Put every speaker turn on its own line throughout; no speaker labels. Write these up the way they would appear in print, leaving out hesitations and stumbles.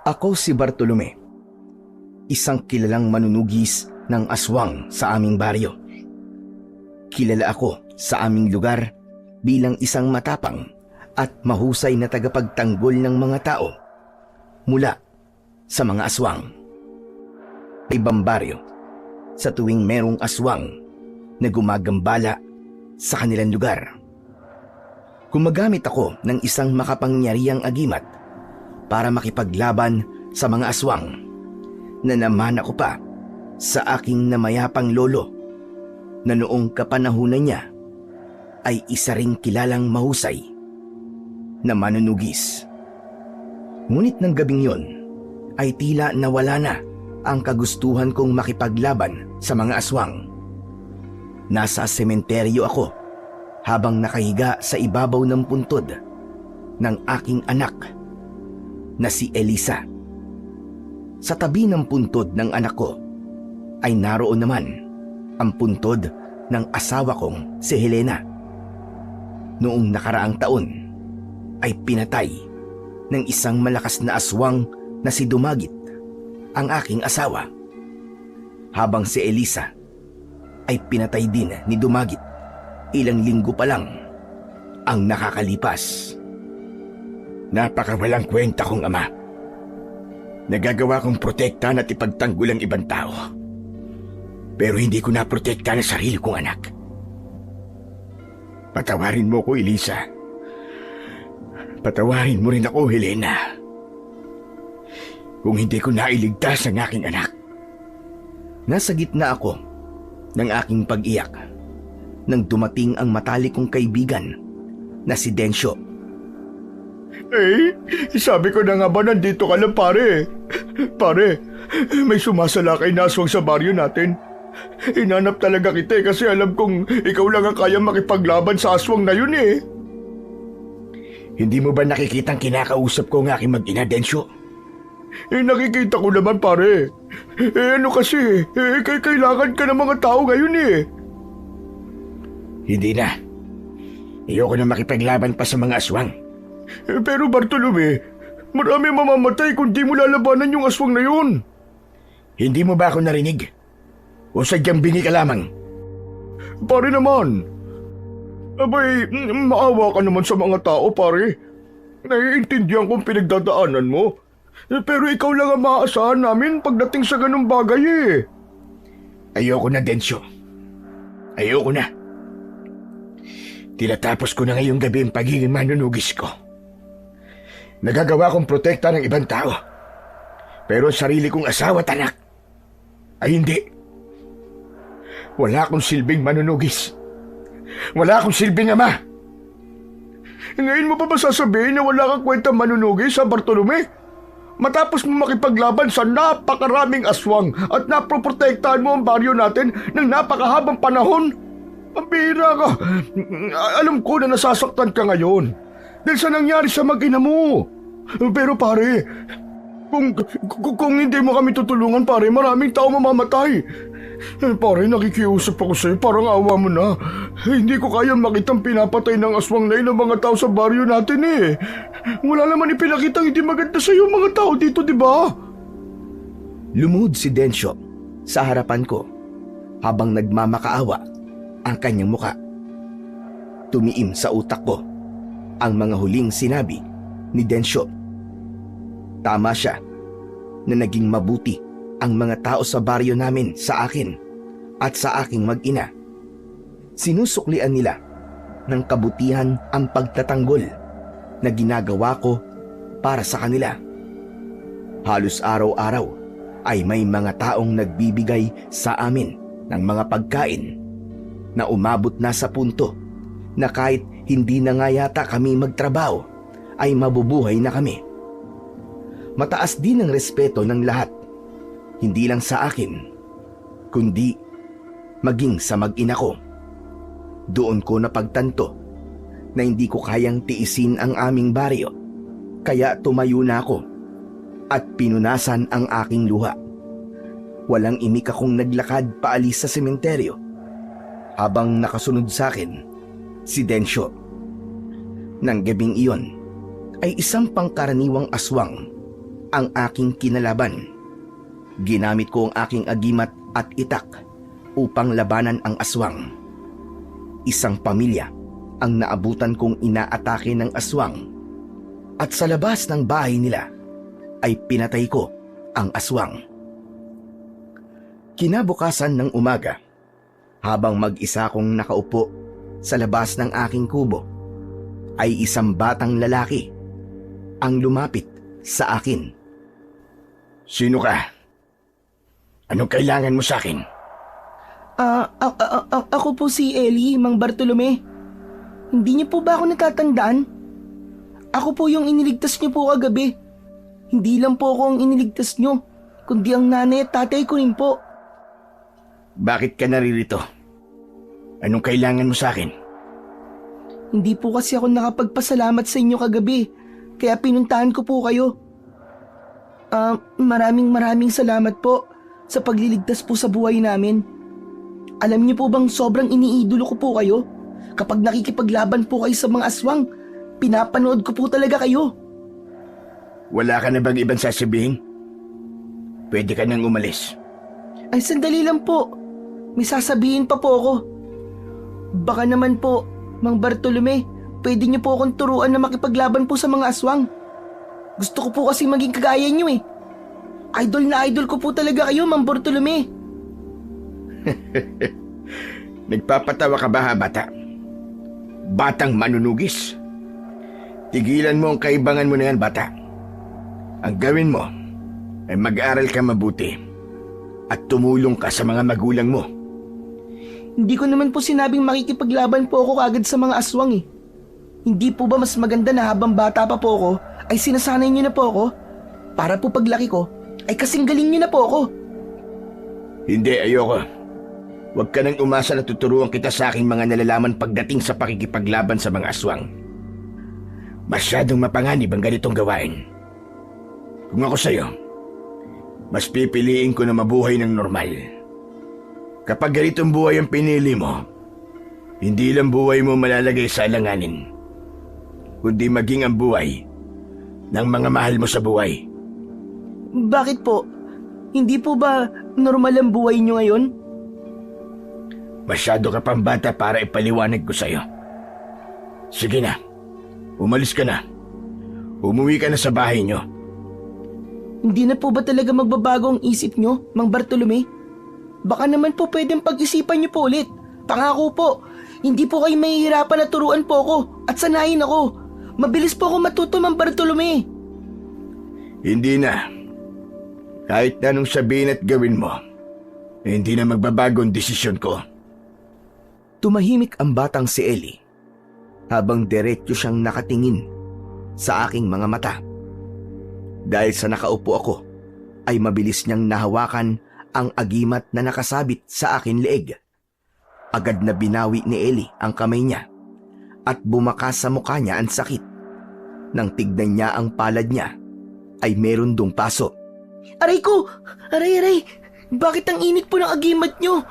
Ako si Bartolome, isang kilalang manunugis ng aswang sa aming baryo. Kilala ako sa aming lugar bilang isang matapang at mahusay na tagapagtanggol ng mga tao mula sa mga aswang. Ibang baryo sa tuwing merong aswang na gumagambala sa kanilang lugar. Gumagamit ako ng isang makapangyarihang agimat para makipaglaban sa mga aswang na namana ko pa sa aking namayapang lolo na noong kapanahunan niya ay isa ring kilalang mahusay na manunugis. Ngunit ng gabing yon ay tila nawala na ang kagustuhan kong makipaglaban sa mga aswang. Nasa sementeryo ako habang nakahiga sa ibabaw ng puntod ng aking anak na si Elisa. Sa tabi ng puntod ng anak ko ay naroon naman ang puntod ng asawa kong si Helena. Noong nakaraang taon ay pinatay ng isang malakas na aswang na si Dumagit ang aking asawa, habang si Elisa ay pinatay din ni Dumagit ilang linggo pa lang ang nakakalipas.
Napakawalang kwenta kong ama. Nagagawa kong protektahan at ipagtanggol ang ibang tao. Pero hindi ko naprotektahan ang sarili kong anak. Patawarin mo ko, Elisa. Patawarin mo rin ako, Helena. Kung hindi ko nailigtas ang aking anak.
Nasa gitna ako ng aking pag-iyak nang dumating ang matalik kong kaibigan na si Densyo.
Sabi ko na nga ba nandito ka lang, pare? Pare, may sumasalakay na aswang sa baryo natin. Hinanap talaga kita kasi alam kong ikaw lang ang kayang makipaglaban sa aswang na yun eh. Hindi mo ba nakikitang kinakausap ko ang aking mag-ina, Densyo? Nakikita ko naman, pare. Ano kasi, kailangan ka ng mga tao ngayon eh. Hindi na. Ayoko na makipaglaban pa sa mga aswang. Pero Bartolome, marami mamamatay kung di mo lalabanan yung aswang na yun. Hindi mo ba ako narinig? O sadyang bingi ka lamang? Pare naman. Abay, maawa ka naman sa mga tao, pare. Naiintindihan kong pinagdadaanan mo. Pero ikaw lang ang maaasahan namin pagdating sa ganung bagay eh. Ayoko na, Densyo. Ayoko na. Tinatapos ko na ngayong gabi ang pagiging manunugis ko. Nagagawa kong protekta ng ibang tao. Pero ang sarili kong asawa at anak ay hindi. Wala akong silbing manunugis. Wala akong silbing ama. Ngayon mo pa ba sasabihin na wala kang kwentang manunugis, ha, Bartolome? Matapos mo makipaglaban sa napakaraming aswang at naproprotektahan mo ang baryo natin ng napakahabang panahon. Ang bihira ka. Alam ko na nasasaktan ka ngayon dahil sa nangyari sa mag-ina mo. Pero pare, kung hindi mo kami tutulungan, pare, maraming tao mamamatay. Pare, nakikiusap ako sa'yo, parang awa mo na. Hindi ko kayang makitang pinapatay ng aswang na yun ang mga tao sa baryo natin eh. Wala naman ipinakitang hindi maganda sa'yo mga tao dito, di ba?
Lumuhod si Densyo sa harapan ko habang nagmamakaawa ang kanyang muka. Tumiim sa utak ko ang mga huling sinabi ni Densyo. Tama siya na naging mabuti ang mga tao sa baryo namin sa akin at sa aking mag-ina. Sinusuklian nila ng kabutihan ang pagtatanggol na ginagawa ko para sa kanila. Halos araw-araw ay may mga taong nagbibigay sa amin ng mga pagkain na umabot na sa punto na kahit hindi na nga yata kami magtrabaho ay mabubuhay na kami. Mataas din ang respeto ng lahat, hindi lang sa akin, kundi maging sa mag-ina ko. Doon ko napagtanto na hindi ko kayang tiisin ang aming baryo, kaya tumayo na ako at pinunasan ang aking luha. Walang imik akong naglakad paalis sa sementeryo habang nakasunod sa akin si Densyo. Nang gabing iyon ay isang pangkaraniwang aswang ang aking kinalaban. Ginamit ko ang aking agimat at itak upang labanan ang aswang. Isang pamilya ang naabutan kong inaatake ng aswang at sa labas ng bahay nila ay pinatay ko ang aswang. Kinabukasan ng umaga, habang mag-isa kong nakaupo sa labas ng aking kubo, ay isang batang lalaki ang lumapit sa akin.
Sino ka? Anong kailangan mo sa akin?
Ako po si Ellie, Mang Bartolome. Hindi niyo po ba ako natatandaan? Ako po yung iniligtas niyo po kagabi. Hindi lang po ako ang iniligtas niyo, kundi ang nanay at tatay ko rin po.
Bakit ka naririto? Anong kailangan mo sa akin?
Hindi po kasi ako nakapagpasalamat sa inyo kagabi, kaya pinuntahan ko po kayo. Maraming salamat po sa pagliligtas po sa buhay namin. Alam niyo po bang sobrang iniidolo ko po kayo? Kapag nakikipaglaban po kayo sa mga aswang, pinapanood ko po talaga kayo.
Wala ka na bang ibang sasabihin? Pwede ka nang umalis.
Ay, sandali lang po. May sasabihin pa po ako. Baka naman po, Mang Bartolome, pwede niyo po akong turuan na makipaglaban po sa mga aswang. Gusto ko po kasi maging kagaya niyo eh. Idol na idol ko po talaga kayo, Mang Bartolome.
Nagpapatawa ka ba, bata? Batang manunugis. Tigilan mo ang kaibangan mo na yan, bata. Ang gawin mo ay mag-aral ka mabuti at tumulong ka sa mga magulang mo.
Hindi ko naman po sinabing makikipaglaban po ako kagad sa mga aswang eh. Hindi po ba mas maganda na habang bata pa po ako ay sinasanay niyo na po ako? Para po paglaki ko ay kasing galing niyo na po ako.
Hindi, ayoko. Huwag ka nang umasa na tuturuan kita sa aking mga nalalaman pagdating sa pakikipaglaban sa mga aswang. Masyadong mapanganib ang ganitong gawain. Kung ako sa'yo, mas pipiliin ko na mabuhay ng normal. Kapag ganitong buhay ang pinili mo, hindi lang buhay mo malalagay sa alanganin, kundi maging ang buhay ng mga mahal mo sa buhay.
Bakit po? Hindi po ba normal ang buhay niyo ngayon?
Masyado ka pang bata para ipaliwanag ko sa'yo. Sige na, umalis ka na. Umuwi ka na sa bahay niyo.
Hindi na po ba talaga magbabago ang isip niyo, Mang Bartolome? Baka naman po pwedeng pag-isipan niyo po ulit. Pangako po, hindi po kayo mahihirapan na turuan po ako at sanayin ako. Mabilis po ako matuto, Mang Bartolome.
Hindi na. Kahit na anong sabihin at gawin mo, hindi na magbabago ang desisyon ko.
Tumahimik ang batang si Ellie habang diretso siyang nakatingin sa aking mga mata. Dahil sa nakaupo ako, ay mabilis niyang nahawakan ang agimat na nakasabit sa akin leeg. Agad na binawi ni Ellie ang kamay niya at bumakas sa mukha niya ang sakit. Nang tignan niya ang palad niya, ay meron dong paso.
Aray ko! Aray! Bakit ang init po ng agimat niyo?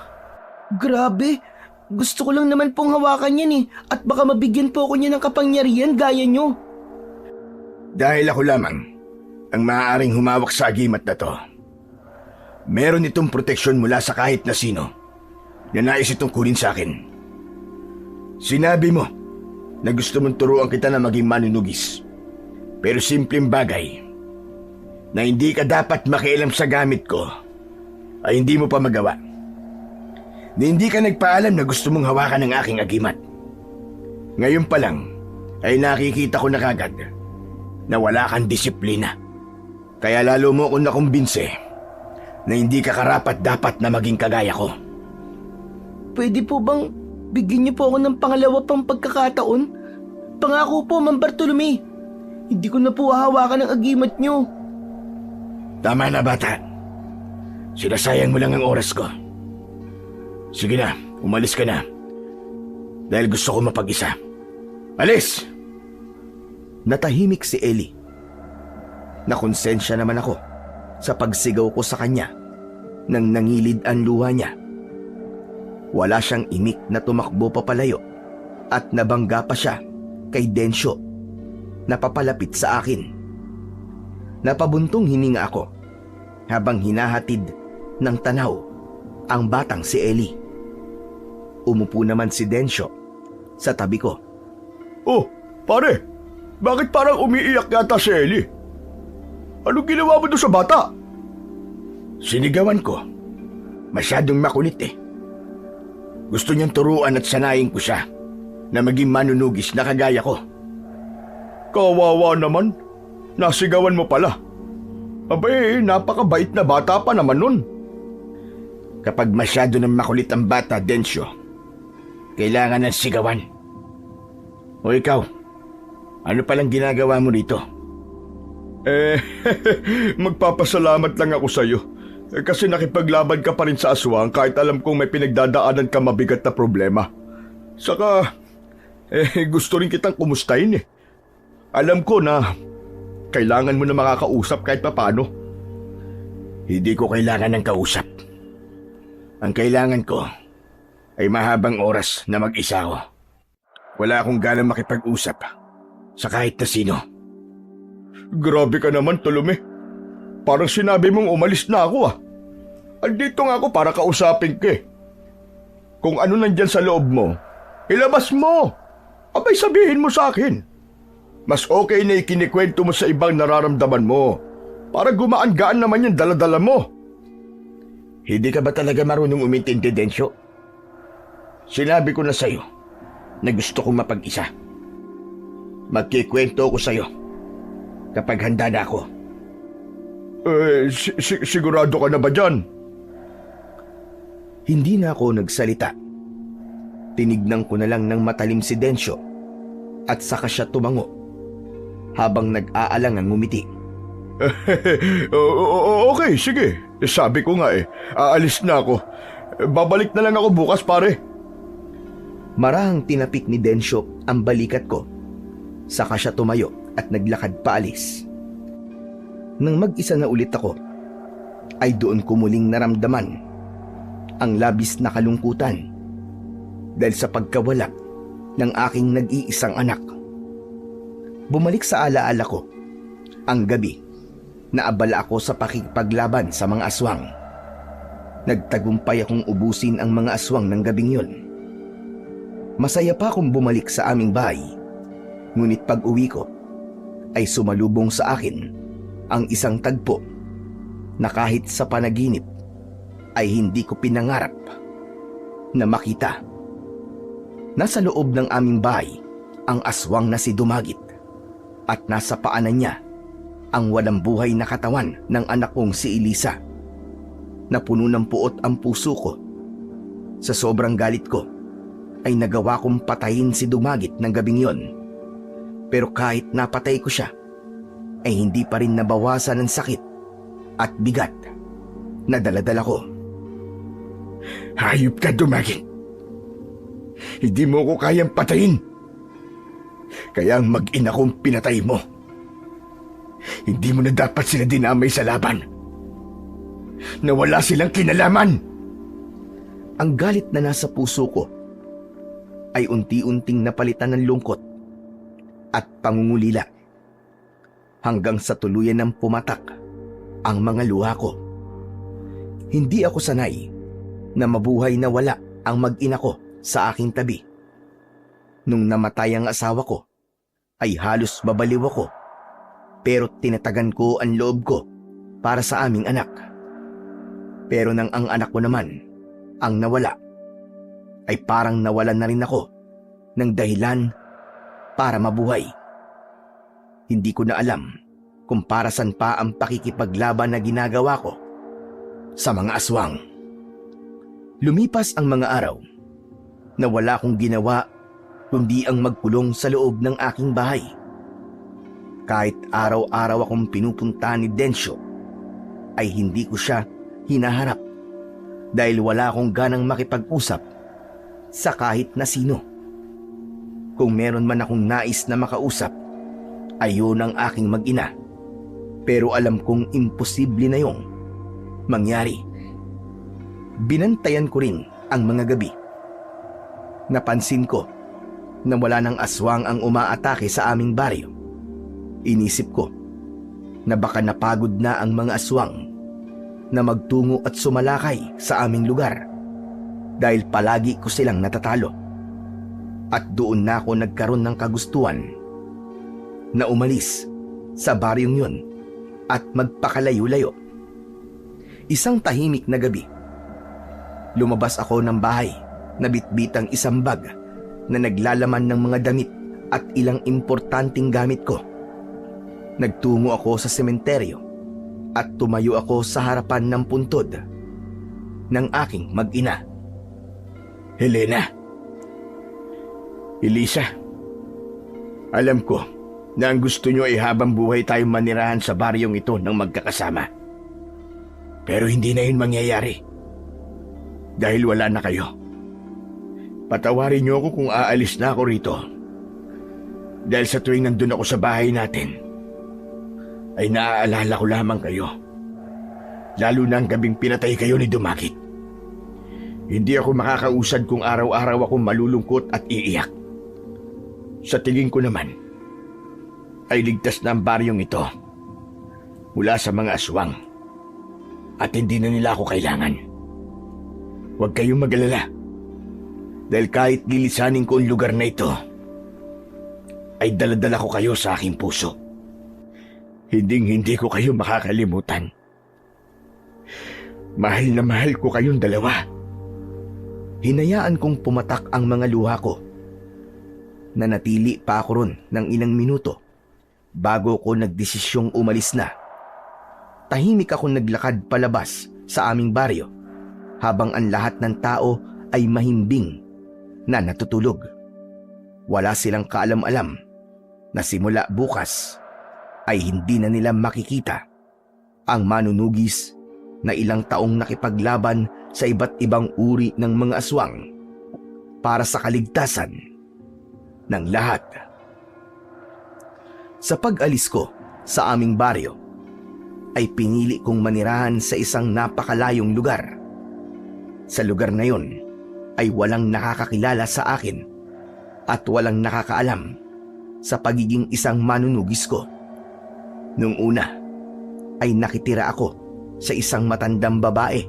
Grabe! Gusto ko lang naman pong hawakan yan eh, at baka mabigyan po ako niya ng kapangyarihan gaya niyo.
Dahil ako lamang ang maaaring humawak sa agimat na to. Meron itong proteksyon mula sa kahit na sino na nais itong kunin sa akin. Sinabi mo na gusto mong turuan kita na maging manunugis. Pero simpleng bagay na hindi ka dapat makialam sa gamit ko ay hindi mo pa magawa. Na hindi ka nagpaalam na gusto mong hawakan ng aking agimat. Ngayon pa lang ay nakikita ko na kagad na wala kang disiplina. Kaya lalo mo akong nakumbinse na hindi ka karapat dapat na maging kagaya ko.
Pwede po bang bigyan niyo po ako ng pangalawa pang pagkakataon? Pangako po, Mang Bartolome. Hindi ko na po hahawakan ng agimat niyo.
Tama na, bata. Sinasayang mo lang ang oras ko. Sige na, umalis ka na. Dahil gusto ko mapag-isa. Alis!
Natahimik si Ellie. Nakonsensya naman ako sa pagsigaw ko sa kanya nang nangilid ang luha niya. Wala siyang imik na tumakbo papalayo at nabangga pa siya kay Densyo na papalapit sa akin. Napabuntong hininga ako habang hinahatid ng tanaw ang batang si Ellie. Umupo naman si Densyo sa tabi ko.
Oh, pare, bakit parang umiiyak yata si Ellie? Anong ginawa mo doon sa bata?
Sinigawan ko. Masyadong makulit eh. Gusto niyang turuan at sanayin ko siya na maging manunugis na kagaya ko.
Kawawa naman. Nasigawan mo pala. Abay, napakabait na bata pa naman nun.
Kapag masyado nang makulit ang bata, Densyo, kailangan ng sigawan. O ikaw, ano palang ginagawa mo rito?
Magpapasalamat lang ako sa'yo. Kasi nakipaglaban ka pa rin sa aswang kahit alam kong may pinagdadaanan ka mabigat na problema. Saka, gusto rin kitang kumustahin eh. Alam ko na kailangan mo na makakausap kahit papano.
Hindi ko kailangan ng kausap. Ang kailangan ko ay mahabang oras na mag-isa ko. Wala akong ganang makipag-usap sa kahit na sino.
Grabe ka naman, Tolome. Parang sinabi mong umalis na ako ah. Andito nga ako para kausapin ka eh. Kung ano nandyan sa loob mo, ilabas mo. Abay sabihin mo sa akin. Mas okay na ikinikwento mo sa ibang nararamdaman mo para gumaan-gaan naman yung daladala mo.
Hindi ka ba talaga marunong umintindi, Densyo? Sinabi ko na sa'yo na gusto kong mapag-isa. Magkikwento ko sa'yo kapag handa na ako.
Sigurado ka na ba dyan?
Hindi na ako nagsalita. Tinignan ko na lang ng matalim si Densyo at saka siya tumango habang nag-aalang ang ngumiti.
Okay, sige. Sabi ko nga aalis na ako. Babalik na lang ako bukas, pare.
Marahang tinapik ni Densyo ang balikat ko. Saka siya tumayo at naglakad paalis. Nang mag-isa na ulit ako, ay doon ko muling naramdaman ang labis na kalungkutan dahil sa pagkawala ng aking nag-iisang anak. Bumalik sa alaala ko ang gabi na abala ako sa pakikipaglaban sa mga aswang. Nagtagumpay akong ubusin ang mga aswang ng gabing yun. Masaya pa akong bumalik sa aming bahay, ngunit pag-uwi ko ay sumalubong sa akin ang isang tagpo na kahit sa panaginip ay hindi ko pinangarap na makita. Nasa loob ng aming bahay ang aswang na si Dumagit at nasa paanan niya ang walang buhay na katawan ng anak kong si Elisa. Napuno ng puot ang puso ko. Sa sobrang galit ko ay nagawa kong patayin si Dumagit ng gabing yon. Pero kahit napatay ko siya, ay hindi pa rin nabawasan ng sakit at bigat na daladala ko.
Hayop ka, Dumagit. Hindi mo ko kayang patayin. Kaya ang mag-ina kong pinatay mo. Hindi mo na dapat sila dinamay sa laban. Nawala silang kinalaman.
Ang galit na nasa puso ko ay unti-unting napalitan ng lungkot at pangungulila hanggang sa tuluyan ng pumatak ang mga luha ko. Hindi ako sanay na mabuhay na wala ang mag-ina ko sa aking tabi. Nung namatay ang asawa ko, ay halos babaliw ako, pero tinatagan ko ang loob ko para sa aming anak. Pero nang ang anak ko naman ang nawala, ay parang nawalan na rin ako ng dahilan para mabuhay. Hindi ko na alam kung para saan pa ang pakikipaglaban na ginagawa ko sa mga aswang. Lumipas ang mga araw na wala akong ginawa kundi ang magkulong sa loob ng aking bahay. Kahit araw-araw akong pinupunta ni Densyo, ay hindi ko siya hinaharap dahil wala akong ganang makipag-usap sa kahit na sino. Kung meron man akong nais na makausap, ay yun ang aking mag-ina. Pero alam kong imposible na yung mangyari. Binantayan ko rin ang mga gabi. Napansin ko na wala ng aswang ang umaatake sa aming baryo. Inisip ko, na baka napagod na ang mga aswang na magtungo at sumalakay sa aming lugar dahil palagi ko silang natatalo. At doon na ako nagkaroon ng kagustuhan na umalis sa baryong yun at magpakalayo-layo. Isang tahimik na gabi, lumabas ako ng bahay na bitbitang isang bag na naglalaman ng mga damit at ilang importanteng gamit ko. Nagtungo ako sa sementeryo at tumayo ako sa harapan ng puntod ng aking mag-ina.
Helena. Elisa. Alam ko na ang gusto nyo ay habang buhay tayong manirahan sa baryong ito ng magkakasama. Pero hindi na yun mangyayari. Dahil wala na kayo. Patawarin niyo ako kung aalis na ako rito. Dahil sa tuwing nandun ako sa bahay natin, ay naaalala ko lamang kayo. Lalo na ang gabing pinatay kayo ni Dumakit. Hindi ako makakausad kung araw-araw akong malulungkot at iiyak. Sa tingin ko naman, ay ligtas na ang baryong ito mula sa mga aswang at hindi na nila ako kailangan. Huwag kayong mag-alala. Dahil kahit lilisanin ko ang lugar na ito, ay daladala ko kayo sa aking puso. Hinding-hindi ko kayo makakalimutan. Mahal na mahal ko kayong dalawa.
Hinayaan kong pumatak ang mga luha ko. Nanatili pa ako ron ng ilang minuto bago ko nagdesisyong umalis na. Tahimik akong naglakad palabas sa aming baryo habang ang lahat ng tao ay mahimbing na natutulog. Wala silang kaalam-alam na simula bukas ay hindi na nila makikita ang manunugis na ilang taong nakipaglaban sa iba't ibang uri ng mga aswang para sa kaligtasan ng lahat. Sa pag-alis ko sa aming baryo, ay pinili kong manirahan sa isang napakalayong lugar. Sa lugar na yon ay walang nakakakilala sa akin at walang nakakaalam sa pagiging isang manunugis ko. Nung una ay nakitira ako sa isang matandang babae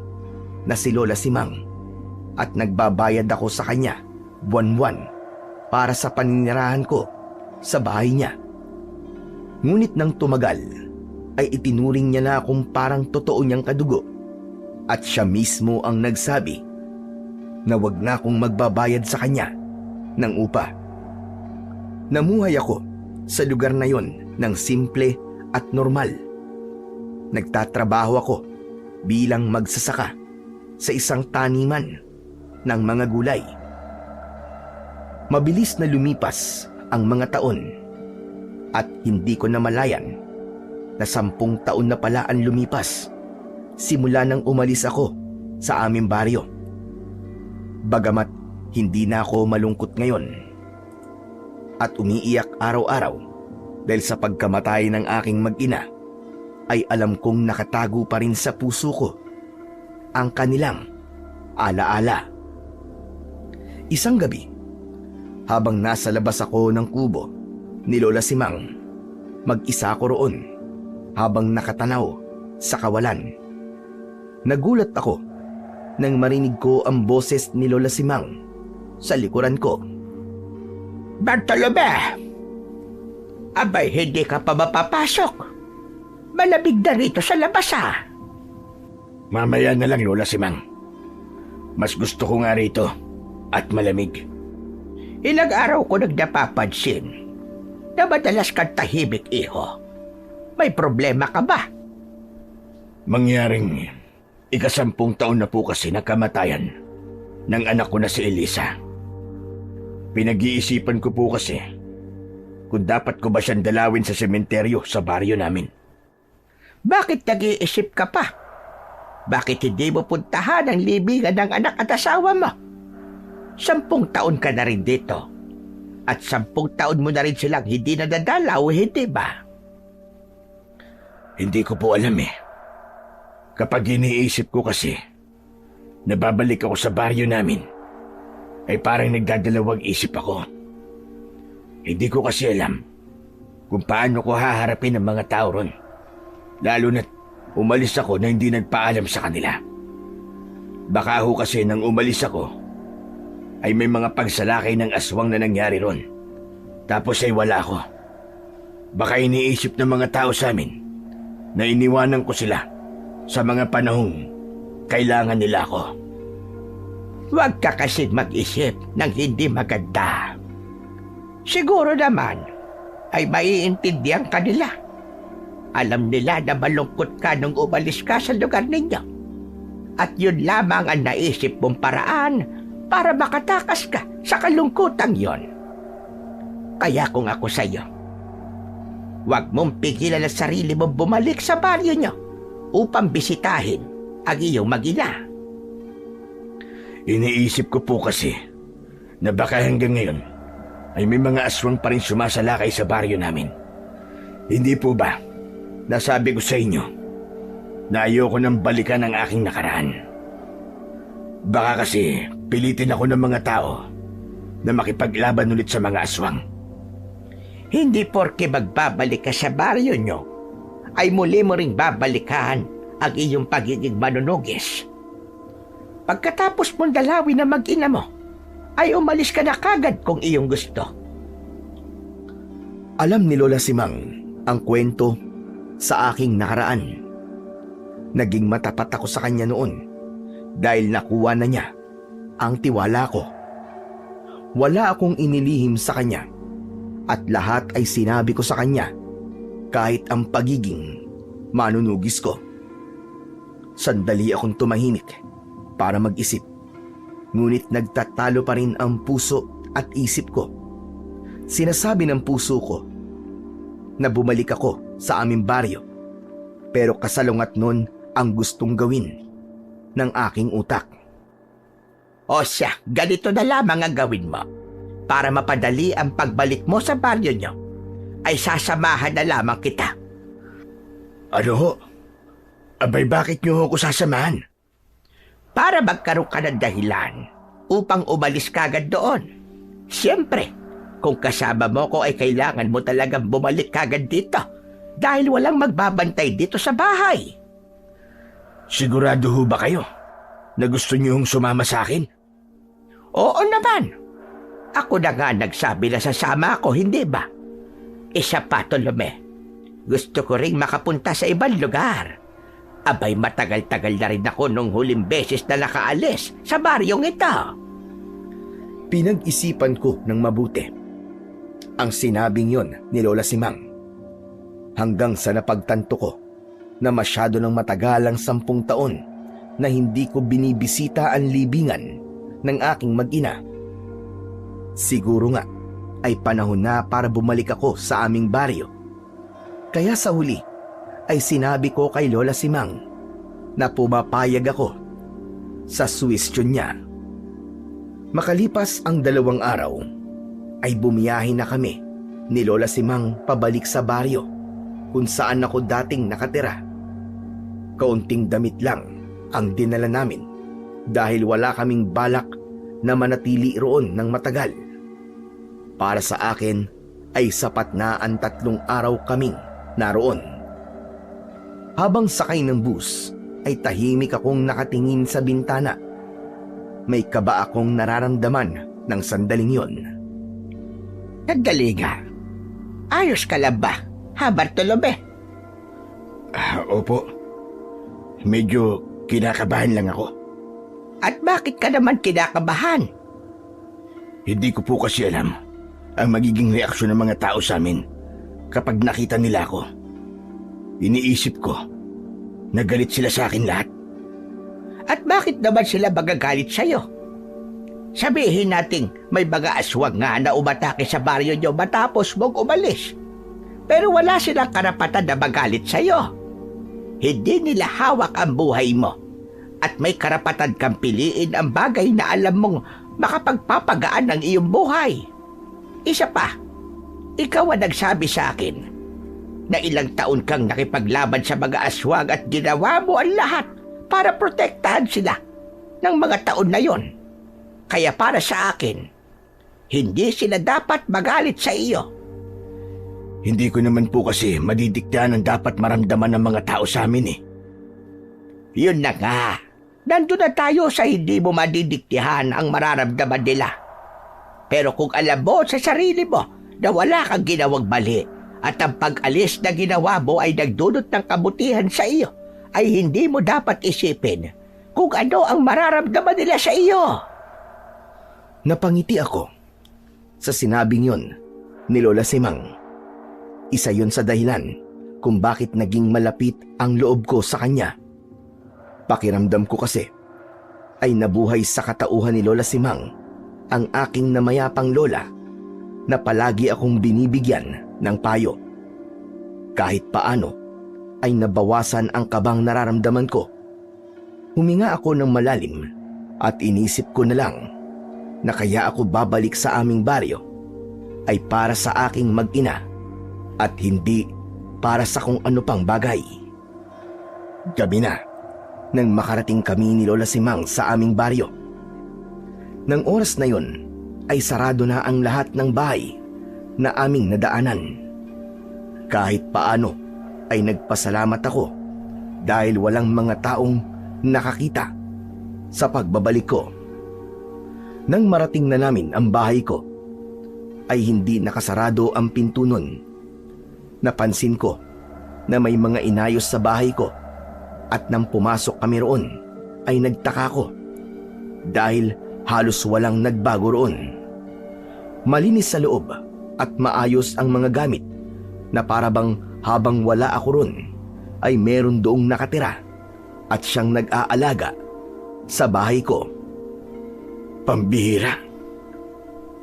na si Lola Simang at nagbabayad ako sa kanya buwan-buwan para sa paninirahan ko sa bahay niya. Ngunit nang tumagal ay itinuring niya na akong parang totoo niyang kadugo at siya mismo ang nagsabi na wag na akong magbabayad sa kanya ng upa. Namuhay ako sa lugar na yon ng simple at normal. Nagtatrabaho ako bilang magsasaka sa isang taniman ng mga gulay. Mabilis na lumipas ang mga taon at hindi ko namalayan na 10 taon na pala ang lumipas simula nang umalis ako sa aming baryo. Bagamat hindi na ako malungkot ngayon at umiiyak araw-araw dahil sa pagkamatay ng aking mag-ina, ay alam kong nakatago pa rin sa puso ko ang kanilang alaala. Isang gabi, habang nasa labas ako ng kubo ni Lola Simang, mag-isa ko roon habang nakatanaw sa kawalan. Nagulat ako nang marinig ko ang boses ni Lola Simang sa likuran ko.
Bartolome! Abay, hindi ka pa mapapasok. Malamig na rito sa labas, ah.
Mamaya na lang, Lola Simang. Mas gusto ko nga rito at malamig.
Ilang araw ko nagnapapansin na madalas kang tahimik, iho. May problema ka ba?
Mangyaring 10 taon na po kasi ng kamatayan ng anak ko na si Elisa. Pinag-iisipan ko po kasi kung dapat ko ba siyang dalawin sa sementeryo sa baryo namin.
Bakit nag-iisip ka pa? Bakit hindi mo puntahan ang libingan ng anak at asawa mo? 10 taon ka na rin dito. At 10 taon mo na rin silang hindi nadadalaw, hindi ba?
Hindi ko po alam eh. Kapag iniisip ko kasi, nababalik ako sa baryo namin, ay parang nagdadalawang isip ako. Hindi ko kasi alam kung paano ko haharapin ang mga tao ron. Lalo na't umalis ako na hindi nagpaalam sa kanila. Baka ho kasi nang umalis ako, ay may mga pagsalakay ng aswang na nangyari ron. Tapos ay wala ako. Baka iniisip ng mga tao sa amin na iniwanan ko sila sa mga panahong kailangan nila ako.
Huwag ka kasi mag-isip ng hindi maganda. Siguro naman ay maiintindihan ka nila. Alam nila na malungkot ka nung umalis ka sa lugar ninyo. At yun lamang ang naisip mong paraan para makatakas ka sa kalungkutang yon. Kaya kung ako sa'yo, huwag mong pigilan ang sarili mong bumalik sa baryo nyo upang bisitahin ang iyong mag-ina.
Iniisip ko po kasi na baka hanggang ngayon ay may mga aswang pa rin sumasalakay sa baryo namin. Hindi po ba nasabi ko sa inyo na ayoko nang balikan ang aking nakaraan? Baka kasi pilitin ako ng mga tao na makipaglaban ulit sa mga aswang.
Hindi porke magbabalik ka sa baryo nyo, ay muli mo ring babalikan ang iyong pagiging manunugis. Pagkatapos mong dalawin na mag-ina mo, ay umalis ka na kagad kung iyong gusto.
Alam ni Lola Simang ang kwento sa aking nakaraan. Naging matapat ako sa kanya noon dahil nakuha na niya ang tiwala ko. Wala akong inilihim sa kanya at lahat ay sinabi ko sa kanya, kahit ang pagiging manunugis ko. Sandali akong tumahimik para mag-isip, ngunit nagtatalo pa rin ang puso at isip ko. Sinasabi ng puso ko na bumalik ako sa aming baryo, pero kasalungat nun ang gustong gawin ng aking utak.
O siya, ganito na lamang ang gawin mo. Para mapadali ang pagbalik mo sa baryo nyo, ay sasamahan na lamang kita.
Ano ho? Abay, bakit niyo ako sasamahan?
Para magkaroon ka ng dahilan upang umalis kagad doon. Siyempre, kung kasama mo ko ay kailangan mo talagang bumalik kagad dito dahil walang magbabantay dito sa bahay.
Sigurado ho ba kayo na gusto niyo sumama sa akin?
Oo naman. Ako na nga nagsabi na sasama ako, hindi ba? Isa pa, Tolome. Gusto ko ring makapunta sa ibang lugar. Abay, matagal-tagal na rin ako nung huling beses na nakaalis sa baryong ito.
Pinag-isipan ko ng mabuti ang sinabing yon ni Lola Simang. Hanggang sa napagtanto ko na masyado ng matagal ang 10 taon na hindi ko binibisita ang libingan ng aking mag-ina. Siguro nga ay panahon na para bumalik ako sa aming baryo. Kaya sa huli ay sinabi ko kay Lola Simang na pumapayag ako sa suwestyon niya. Makalipas ang 2 araw ay bumiyahe na kami ni Lola Simang pabalik sa baryo kung saan ako dating nakatira. Kaunting damit lang ang dinala namin dahil wala kaming balak na manatili roon ng matagal. Para sa akin ay sapat na ang 3 araw kaming naroon. Habang sakay ng bus ay tahimik akong nakatingin sa bintana. May kaba akong nararamdaman ng sandaling yon.
Nagdali nga. Ayos ka lang ba, ha, Bartolome?
Opo. Medyo kinakabahan lang ako.
At bakit ka naman kinakabahan?
Hindi ko po kasi alam ang magiging reaksyon ng mga tao sa amin kapag nakita nila ako. Iniisip ko na galit sila sa akin lahat.
At bakit naman sila magagalit sa'yo? Sabihin nating may mga aswang nga na umatake sa baryo nyo matapos mong umalis. Pero wala silang karapatan na magalit sa'yo. Hindi nila hawak ang buhay mo. At may karapatan kang piliin ang bagay na alam mong makapagpapagaan ng iyong buhay. Isa pa, ikaw ang nagsabi sa akin na ilang taon kang nakipaglaban sa mga aswang at ginawa mo ang lahat para protektahan sila ng mga taon na yon. Kaya para sa akin, hindi sila dapat magalit sa iyo.
Hindi ko naman po kasi madidiktahan ang dapat maramdaman ng mga tao sa amin eh.
Yun na nga. Nandun na tayo sa hindi mo madidiktihan ang mararamdaman nila. Pero kung alam mo sa sarili mo na wala kang ginawang mali at ang pag-alis na ginawa mo ay nagdulot ng kabutihan sa iyo, ay hindi mo dapat isipin kung ano ang mararamdaman nila sa iyo.
Napangiti ako sa sinabing yun ni Lola Simang. Isa yun sa dahilan kung bakit naging malapit ang loob ko sa kanya. Pakiramdam ko kasi ay nabuhay sa katauhan ni Lola Simang ang aking namayapang lola na palagi akong binibigyan ng payo. Kahit paano ay nabawasan ang kabang nararamdaman ko. Huminga ako ng malalim at inisip ko na lang na kaya ako babalik sa aming baryo ay para sa aking mag-ina at hindi para sa kung ano pang bagay. Gabi na nang makarating kami ni Lola Simang sa aming baryo. Nang oras na yon ay sarado na ang lahat ng bahay na aming nadaanan. Kahit paano ay nagpasalamat ako dahil walang mga taong nakakita sa pagbabalik ko. Nang marating na namin ang bahay ko, ay hindi nakasarado ang pinto nun. Napansin ko na may mga inayos sa bahay ko at nang pumasok kami roon ay nagtaka ko dahil halos walang nagbago roon. Malinis sa loob at maayos ang mga gamit na parabang habang wala ako roon ay meron doong nakatira at siyang nag-aalaga sa bahay ko.
Pambihira.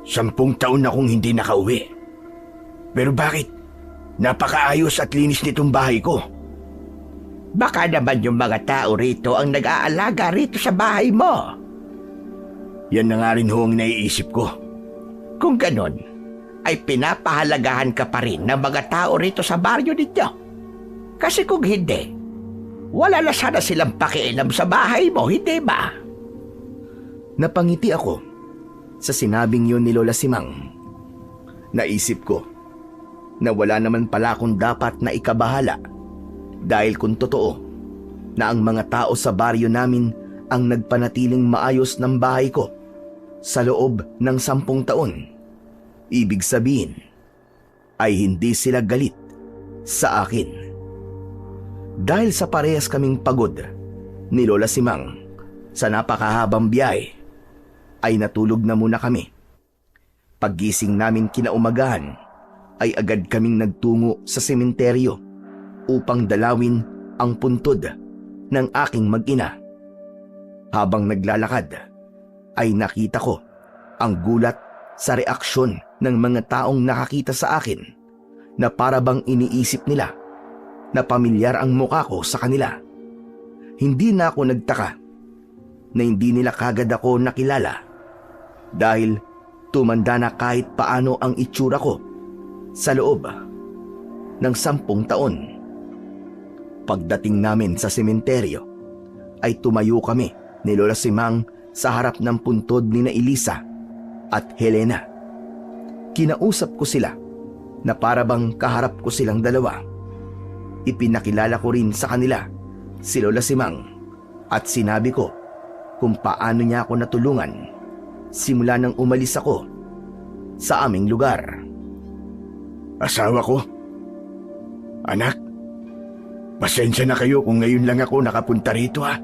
10 taon na akong hindi nakauwi. Pero bakit? Napakaayos at linis nitong bahay ko.
Baka naman yung mga tao rito ang nag-aalaga rito sa bahay mo.
Yan na nga rin ho ang naiisip ko.
Kung ganon, ay pinapahalagahan ka pa rin ng mga tao rito sa baryo ninyo. Kasi kung hindi, wala na sana silang pakialam sa bahay mo, hindi ba?
Napangiti ako sa sinabing yun ni Lola Simang. Naisip ko na wala naman pala akong dapat na ikabahala dahil kung totoo na ang mga tao sa baryo namin ang nagpanatiling maayos ng bahay ko sa loob ng 10 taon, ibig sabihin ay hindi sila galit sa akin. Dahil sa parehas kaming pagod ni Lola Simang sa napakahabang biyahe, ay natulog na muna kami. Paggising namin kinaumagahan, ay agad kaming nagtungo sa sementeryo upang dalawin ang puntod ng aking mag-ina. Habang naglalakad, ay nakita ko ang gulat sa reaksyon ng mga taong nakakita sa akin na parabang iniisip nila na pamilyar ang mukha ko sa kanila. Hindi na ako nagtaka na hindi nila kagad ako nakilala dahil tumanda na kahit paano ang itsura ko sa loob ng 10 taon. Pagdating namin sa sementeryo, ay tumayo kami ni Lola Simang sa harap ng puntod ni na Elisa at Helena. Kinausap ko sila na parabang kaharap ko silang dalawa. Ipinakilala ko rin sa kanila si Lola Simang at sinabi ko kung paano niya ako natulungan simula nang umalis ako sa aming lugar.
Asawa ko? Anak? Pasensya na kayo kung ngayon lang ako nakapunta rito ha.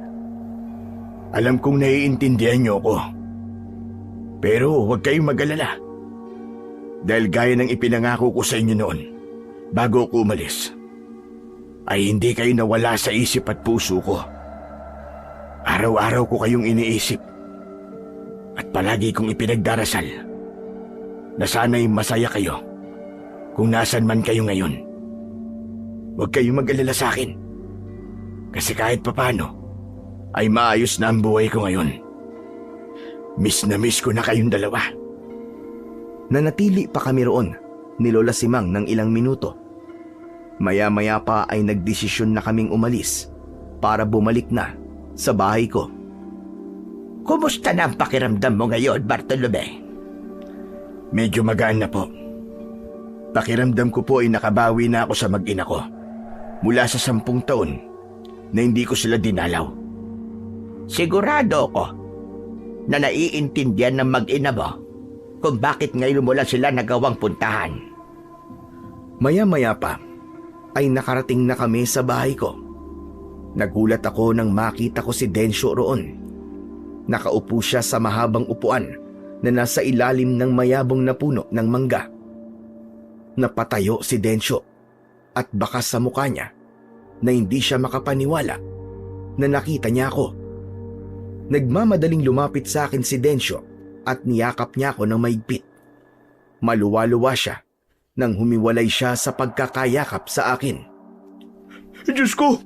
Alam kong naiintindihan niyo ako. Pero huwag kayong mag-alala. Dahil gaya ng ipinangako ko sa inyo noon, bago ako umalis, ay hindi kayo nawala sa isip at puso ko. Araw-araw ko kayong iniisip. At palagi kong ipinagdarasal na sana'y masaya kayo kung nasan man kayo ngayon. Huwag kayong mag-alala sa akin. Kasi kahit papano, ay maayos na ang buhay ko ngayon. Miss na miss ko na kayong dalawa.
Nanatili pa kami roon ni Lola Simang ng ilang minuto. Maya-maya pa ay nagdesisyon na kaming umalis para bumalik na sa bahay ko.
Kumusta na ang pakiramdam mo ngayon, Bartolome?
Medyo magaan na po.
Pakiramdam ko po ay nakabawi na ako sa mag-ina ko mula sa 10 taon na hindi ko sila dinalaw.
Sigurado ako na naiintindihan ng mag-ina mo kung bakit ngayon mo lang sila nagawang puntahan.
Maya-maya pa ay nakarating na kami sa bahay ko. Nagulat ako nang makita ko si Densyo roon. Nakaupo siya sa mahabang upuan na nasa ilalim ng mayabong na puno ng mangga. Napatayo si Densyo at bakas sa mukha niya na hindi siya makapaniwala na nakita niya ako. Nagmamadaling lumapit sa akin si Densyo at niyakap niya ako ng maigpit. Maluwa-luwa siya nang humiwalay siya sa pagkakayakap sa akin.
Diyos ko,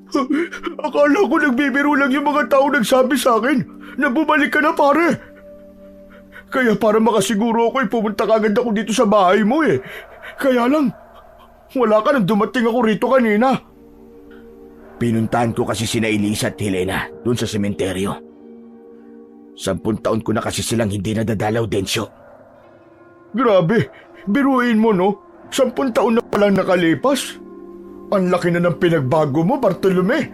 akala ko nagbibiro lang yung mga tao nagsabi sa akin na bumalik ka na, pare. Kaya para makasiguro ako, pumunta kagad ako dito sa bahay mo eh. Kaya lang, wala ka nang dumating ako rito kanina.
Pinuntahan ko kasi sina Elisa at Helena doon sa sementeryo. 10 taon ko na kasi silang hindi nadadalaw, Densyo.
Grabe, biruin mo no? 10 taon na palang nakalipas. Ang laki na ng pinagbago mo, Bartolome.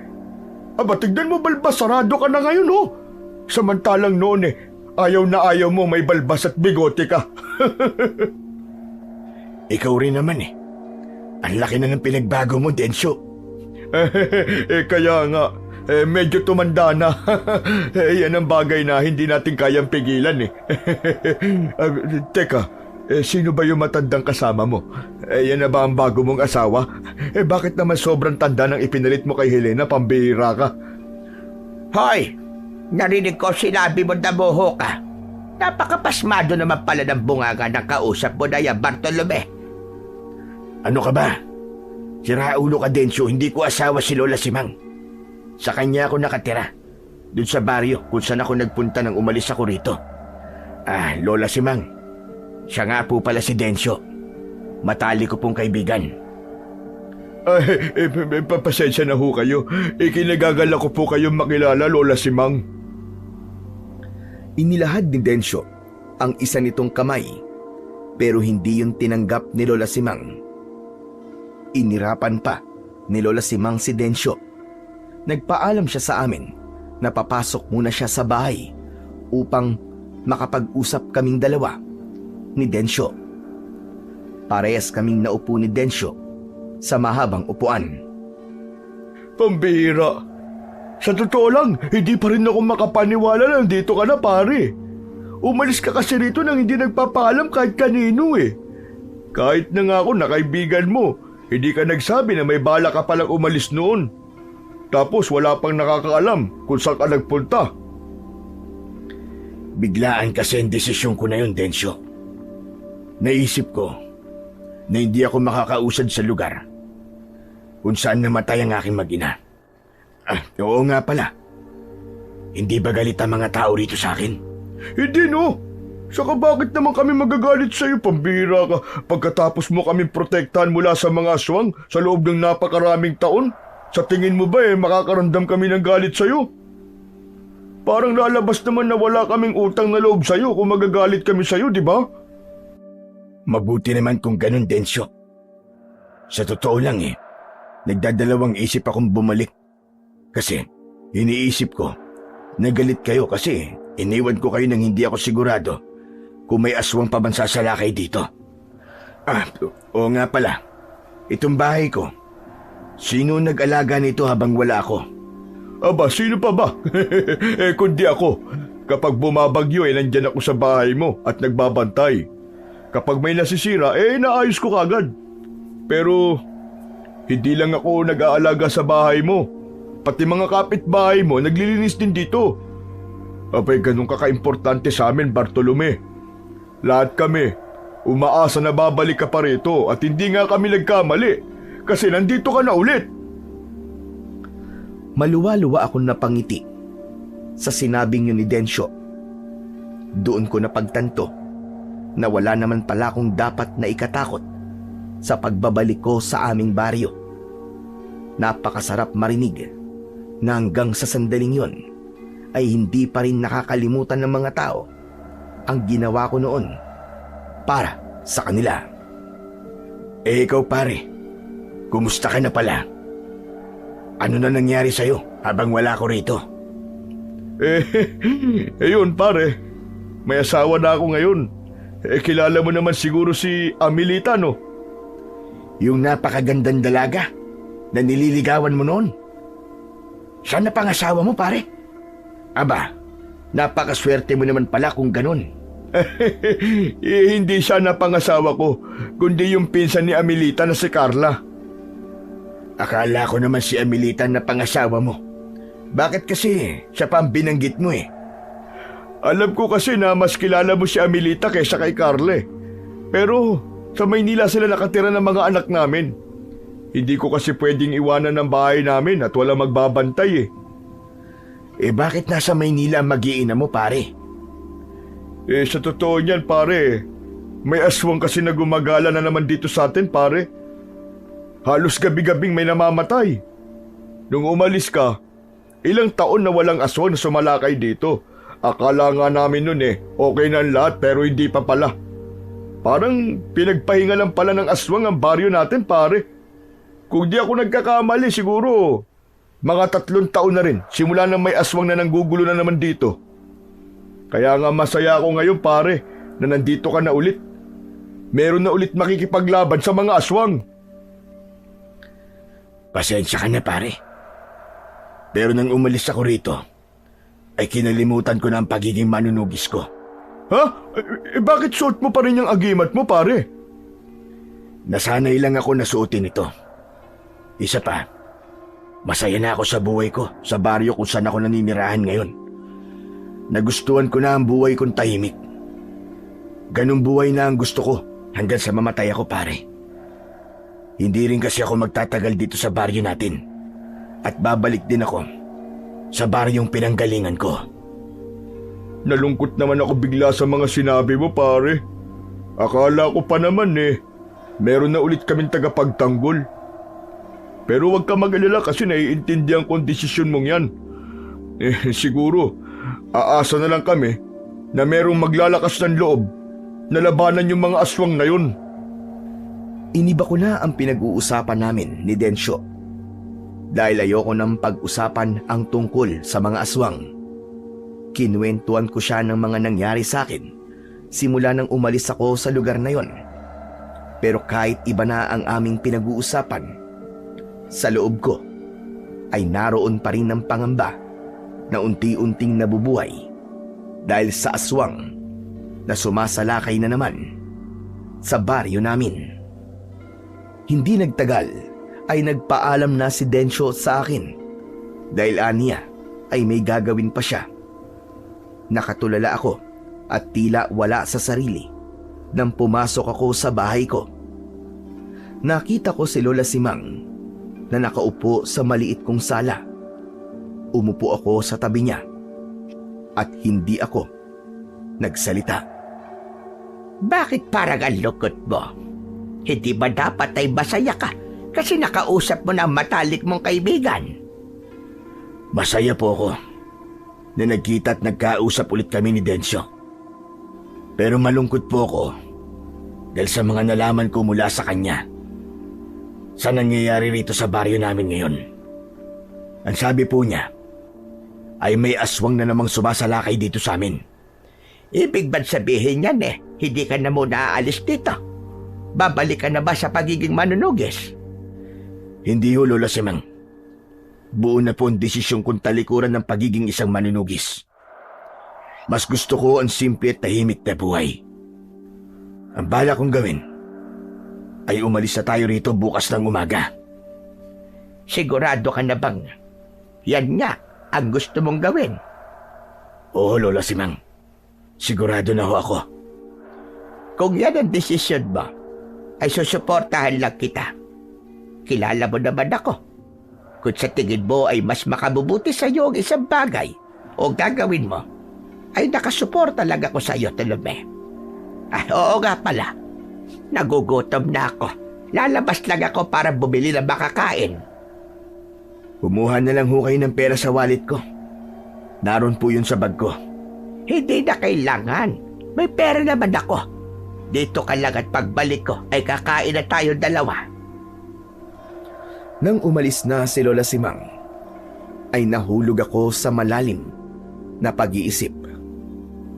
Aba, tignan mo, balbas, sarado ka na ngayon, oh. Samantalang noon ayaw na ayaw mo may balbas at bigote ka.
Ikaw rin naman eh. Ang laki na ng pinagbago mo, Densyo.
Kaya nga, medyo tumanda na. Yan ang bagay na hindi natin kayang pigilan eh. Teka, sino ba yung matandang kasama mo? Yan na ba ang bago mong asawa? Bakit naman sobrang tanda nang ipinalit mo kay Helena, pambihira ka?
Hoy! Narinig ko sinabi mo na buho ka. Napakapasmado naman pala ng bungaga ng kausap mo na yan, Bartolome.
Ano ka ba? Siraulo ka, Densyo. Hindi ko asawa si Lola Simang. Sa kanya ako nakatira. Doon sa baryo kung saan ako nagpunta nang umalis ako rito. Lola Simang. Siya nga po pala si Densyo. Matali ko pong kaibigan.
Pasensya na ho kayo. Kinagagala ko po kayong makilala, Lola Simang.
Inilahad ni Densyo ang isa nitong kamay, pero hindi yun tinanggap ni Lola Simang. Inirapan pa ni Lola Simang si Densyo. Nagpaalam siya sa amin na papasok muna siya sa bahay upang makapag-usap kaming dalawa ni Densyo. Parehas kaming naupo ni Densyo sa mahabang upuan.
Pambihira. Sa totoo lang, hindi pa rin ako makapaniwala na nandito ka na, pare. Umalis ka kasi rito nang hindi nagpapaalam kahit kanino eh. Kahit na nga ako na kaibigan mo, hindi ka nagsabi na may bala ka palang umalis noon. Tapos wala pang nakakaalam kung saan ka nagpunta.
Biglaan kasi ang desisyon ko na yun, Densyo. Naisip ko na hindi ako makakausad sa lugar kung saan namatay ang aking mag-ina. Oo nga pala. Hindi ba galit ang mga tao rito sa akin?
Hindi no. Saka bakit naman kami magagalit sa iyo, pambihira ka, pagkatapos mo kami protektahan mula sa mga aswang sa loob ng napakaraming taon? Sa tingin mo ba makakaramdam kami ng galit sa iyo? Parang lalabas naman na wala kaming utang na loob sa iyo kung magagalit kami sa iyo, di ba?
Mabuti naman kung ganun, Densyo. Sa totoo lang nagdadalawang isip akong bumalik. Kasi iniisip ko, nagalit kayo kasi iniwan ko kayo nang hindi ako sigurado kung may aswang pabansasalakay dito. Oo nga pala, itong bahay ko, sino nag-alaga nito habang wala ako?
Aba, sino pa ba? Kundi ako. Kapag bumabagyo nandyan ako sa bahay mo at nagbabantay. Kapag may nasisira, naayos ko kagad. Pero hindi lang ako nag-aalaga sa bahay mo. Pati mga kapitbahay mo naglilinis din dito. Abay, ganun kaka-importante sa amin, Bartolome. Lahat kami, umaasa na babalik ka pa rito at hindi nga kami nagkamali kasi nandito ka na ulit.
Maluwa-luwa akong napangiti sa sinabing yun ni Densyo. Doon ko napagtanto na wala naman pala akong dapat na ikatakot sa pagbabalik ko sa aming baryo. Napakasarap marinig na hanggang sa sandaling yon ay hindi pa rin nakakalimutan ng mga tao ang ginawa ko noon para sa kanila. Ikaw pare, kumusta ka na pala? Ano na nangyari sa'yo habang wala ko rito?
Yun pare, may asawa na ako ngayon. Kilala mo naman siguro si Amelita, no?
Yung napakagandang dalaga na nililigawan mo noon. Siya na pangasawa mo pare? Aba, napakaswerte mo naman pala kung ganun.
Hindi siya na pangasawa ko, kundi yung pinsan ni Amelita na si Carla.
Akala ko naman si Amelita na pangasawa mo. Bakit kasi siya pa ang binanggit mo eh?
Alam ko kasi na mas kilala mo si Amelita kaysa kay Carla eh. Pero sa Maynila sila nakatira ng mga anak namin. Hindi ko kasi pwedeng iwanan ng bahay namin at wala magbabantay eh.
Bakit nasa Maynila ang mag-iina mo pare?
Sa totoo niyan pare, may aswang kasi na gumagala na naman dito sa atin pare. Halos gabi-gabing may namamatay. Nung umalis ka, ilang taon na walang aswang na sumalakay dito. Akala nga namin nun okay na ang lahat pero hindi pa pala. Parang pinagpahinga lang pala ng aswang ang baryo natin pare. Kung di ako nagkakamali siguro, mga 3 taon na rin simula nang may aswang na nanggugulo na naman dito. Kaya nga masaya ako ngayon pare na nandito ka na ulit. Meron na ulit makikipaglaban sa mga aswang.
Pasensya ka na pare. Pero nang umalis ako rito, ay kinalimutan ko na ang pagiging manunugis ko.
Ha? Bakit suot mo pa rin yung agimat mo pare?
Nasanay lang ako na suotin ito. Isa pa, masaya na ako sa buhay ko sa baryo kung saan ako naninirahan ngayon. Nagustuhan ko na ang buhay kong tahimik. Ganong buhay na ang gusto ko hanggang sa mamatay ako pare. Hindi rin kasi ako magtatagal dito sa baryo natin. At babalik din ako sa baryong pinanggalingan ko.
Nalungkot naman ako bigla sa mga sinabi mo pare. Akala ko pa naman meron na ulit kaming tagapagtanggol. Pero huwag ka mag-alala kasi naiintindihan ko ang desisyon mong yan. Siguro, aasa na lang kami na merong maglalakas ng loob na labanan yung mga aswang na yun.
Iniba ko na ang pinag-uusapan namin ni Densyo. Dahil ayoko nang pag-usapan ang tungkol sa mga aswang. Kinuwentuhan ko siya ng mga nangyari sa akin simula nang umalis ako sa lugar na yon. Pero kahit iba na ang aming pinag-uusapan, sa loob ko ay naroon pa rin ang pangamba na unti-unting nabubuhay dahil sa aswang na sumasalakay na naman sa baryo namin. Hindi nagtagal ay nagpaalam na si Densyo sa akin dahil aniya ay may gagawin pa siya. Nakatulala ako at tila wala sa sarili nang pumasok ako sa bahay ko. Nakita ko si Lola Simang na nakaupo sa maliit kong sala. Umupo ako sa tabi niya at hindi ako nagsalita.
Bakit parang ang lukot mo? Hindi ba dapat ay masaya ka kasi nakausap mo na ang matalik mong kaibigan?
Masaya po ako na nagkita at nagkausap ulit kami ni Densyo. Pero malungkot po ako dahil sa mga nalaman ko mula sa kanya sa nangyayari rito sa baryo namin ngayon. Ang sabi po niya ay may aswang na namang sumasalakay dito sa amin.
Ibig ba't sabihin yan hindi ka na muna aalis dito? Babalik ka na ba sa pagiging manunugis?
Hindi ho, Lola Simang. Buo na po ang desisyon kong talikuran ng pagiging isang manunugis. Mas gusto ko ang simple at tahimik na buhay. Ang bala kong gawin ay umalis na tayo rito bukas ng umaga.
Sigurado ka na bang yan nga ang gusto mong gawin?
Oo, Lola Simang. Sigurado na ho ako.
Kung yan ang desisyon mo, ay susuportahan lang kita. Kilala mo naman ako. Kung sa tingin mo ay mas makabubuti sa iyo ang isang bagay o gagawin mo, ay nakasuporta lang ako sa iyo, Tolome. Oo nga pala. Nagugutom na ako. Lalabas lang ako para bumili ng makakain.
Kumuha na lang ho kayo ng pera sa wallet ko. Naroon po yun sa bag ko.
Hindi na kailangan. May pera naman ako. Dito ka lang at pagbalik ko ay kakain na tayo dalawa.
Nang umalis na si Lola Simang, ay nahulog ako sa malalim na pag-iisip.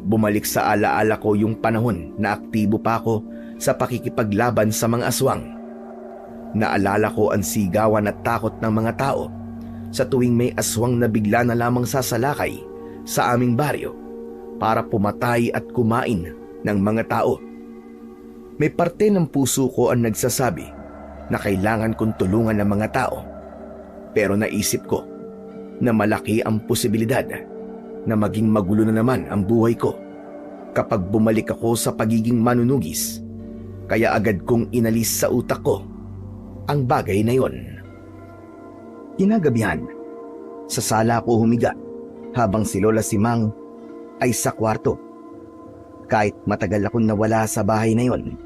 Bumalik sa alaala ko yung panahon na aktibo pa ako sa pakikipaglaban sa mga aswang. Naalala ko ang sigawan at takot ng mga tao sa tuwing may aswang na bigla na lamang sasalakay sa aming baryo para pumatay at kumain ng mga tao. May parte ng puso ko ang nagsasabi na kailangan kong tulungan ng mga tao. Pero naisip ko na malaki ang posibilidad na maging magulo na naman ang buhay ko kapag bumalik ako sa pagiging manunugis. Kaya agad kong inalis sa utak ko ang bagay na yon. Kinagabihan, sa sala ko humiga habang si Lola Simang ay sa kwarto. Kahit matagal akong nawala sa bahay na yon,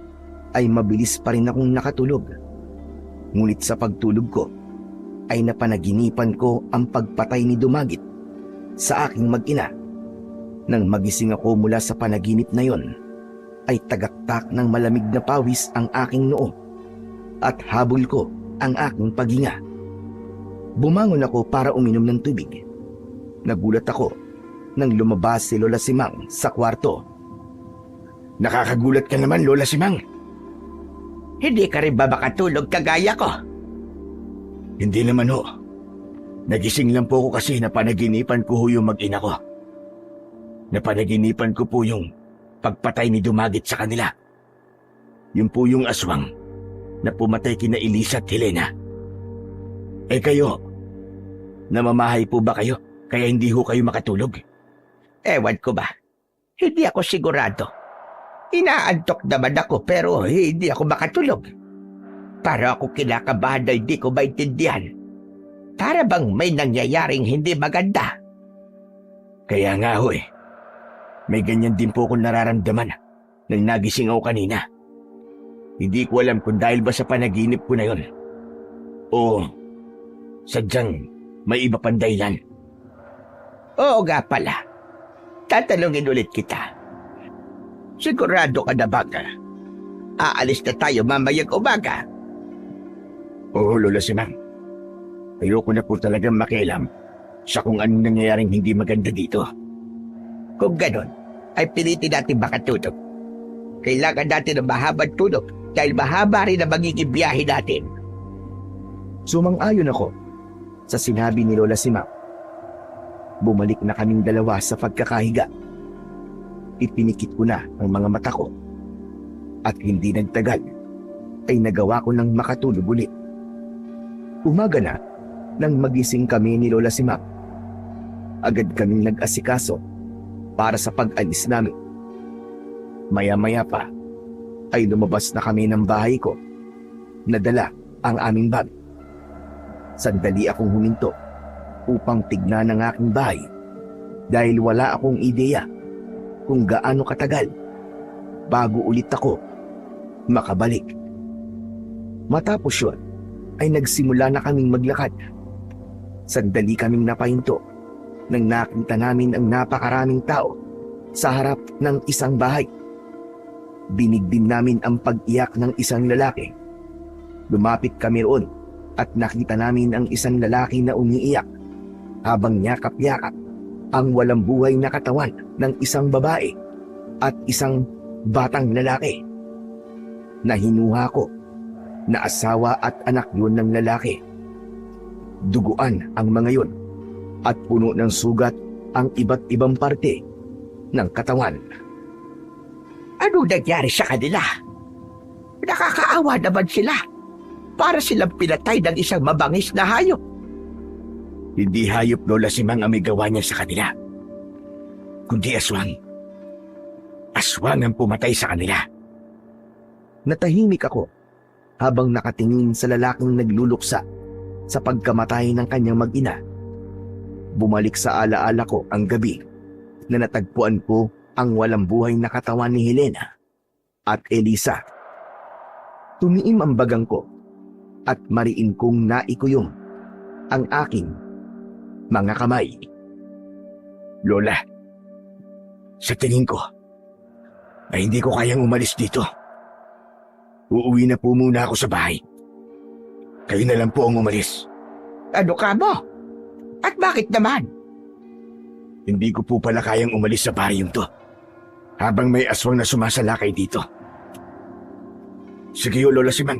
ay mabilis pa rin akong nakatulog. Ngunit sa pagtulog ko, ay napanaginipan ko ang pagpatay ni Dumagit sa aking mag-ina. Nang magising ako mula sa panaginip na yon, ay tagaktak ng malamig na pawis ang aking noo at habol ko ang aking paghinga. Bumangon ako para uminom ng tubig. Nagulat ako nang lumabas si Lola Simang sa kwarto.
Nakakagulat ka naman, Lola Simang.
Hindi ka rin ba makatulog kagaya ko?
Hindi naman ho. Nagising lang po ako kasi napanaginipan ko ho yung mag-ina ko. Napanaginipan ko po yung pagpatay ni Dumagit sa kanila. Yun po yung aswang na pumatay kina Elisa at Helena. Eh kayo, namamahay po ba kayo kaya hindi ho kayo makatulog?
Ewan ko ba? Hindi ako sigurado. Inaantok naman ako pero hindi ako makatulog. Para ako kinakabahan na hindi ko maintindihan. Para bang may nangyayaring hindi maganda.
Kaya nga ho eh. May ganyan din po akong nararamdaman nang nagising ako kanina. Hindi ko alam kung dahil ba sa panaginip ko na yon o sadyang may iba pang dahilan.
Oo nga pala. Tatanungin ulit kita. Sigurado ka na ba ka? Aalis na tayo mamayang umaga.
Oo, Lola Simang. Ayoko na po talagang makialam sa kung anong nangyayaring hindi maganda dito.
Kung ganon, ay pilitin natin makatulog. Kailangan natin ng mahabang tulog dahil mahaba rin ang magiging biyahe natin.
Sumang-ayon ako sa sinabi ni Lola Simang. Bumalik na kaming dalawa sa pagkakahiga. Ipinikit ko na ang mga mata ko at hindi nagtagal ay nagawa ko ng makatulog ulit. Umaga na nang magising kami ni Lola Simang. Agad kaming nag-asikaso para sa pag-alis namin. Maya-maya pa ay lumabas na kami ng bahay ko. Nadala ang aming bag. Sandali akong huminto upang tignan ang aking bahay dahil wala akong ideya kung gaano katagal bago ulit ako makabalik. Matapos yun, ay nagsimula na kaming maglakad. Sandali kaming napahinto nang nakita namin ang napakaraming tao sa harap ng isang bahay. Binig din namin ang pag-iyak ng isang lalaki. Lumapit kami roon at nakita namin ang isang lalaki na umiiyak habang yakap-yakap ang walang buhay na katawan ng isang babae at isang batang lalaki. Nahinuha ko na asawa at anak yun ng lalaki. Duguan ang mga yun at puno ng sugat ang iba't ibang parte ng katawan.
Ano nangyari sa kanila? Nakakaawa naman sila. Para silang pinatay ng isang mabangis na hayop.
Hindi hayop, Lola Simang, ang may gawa niya sa kanila, kundi aswang. Aswang ang pumatay sa kanila.
Natahimik ako habang nakatingin sa lalaking nagluluksa sa pagkamatay ng kanyang mag-ina. Bumalik sa alaala ko ang gabi na natagpuan ko ang walang buhay na katawan ni Helena at Elisa. Tumiim ang bagang ko at mariin kong naikuyong ang aking mga kamay.
Lola, sa tingin ko, ay hindi ko kayang umalis dito. Uuwi na po muna ako sa bahay. Kayo na lang po ang umalis.
Ano ka mo? At bakit naman?
Hindi ko po pala kayang umalis sa baryong to habang may aswang na sumasalakay dito. Sige ho, Lola Simang.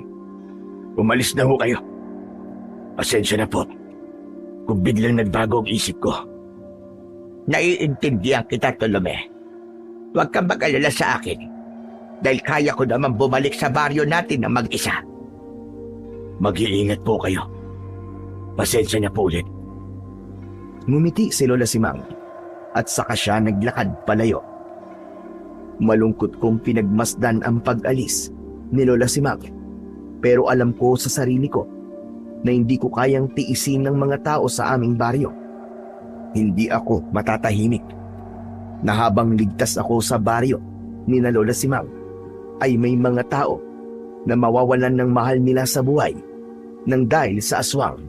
Umalis na ho kayo. Pasensya na po kung biglang nagbago ang isip ko.
Naiintindihan kita, Tolome. Huwag kang mag-alala sa akin dahil kaya ko naman bumalik sa baryo natin na mag-isa.
Mag-iingat po kayo. Pasensya na po ulit.
Ngumiti si Lola Simang at saka siya naglakad palayo. Malungkot kong pinagmasdan ang pag-alis ni Lola Simang, pero alam ko sa sarili ko na hindi ko kayang tiisin ng mga tao sa aming baryo. Hindi ako matatahimik na habang ligtas ako sa baryo ni na Lola Simang ay may mga tao na mawawalan ng mahal nila sa buhay nang dahil sa aswang.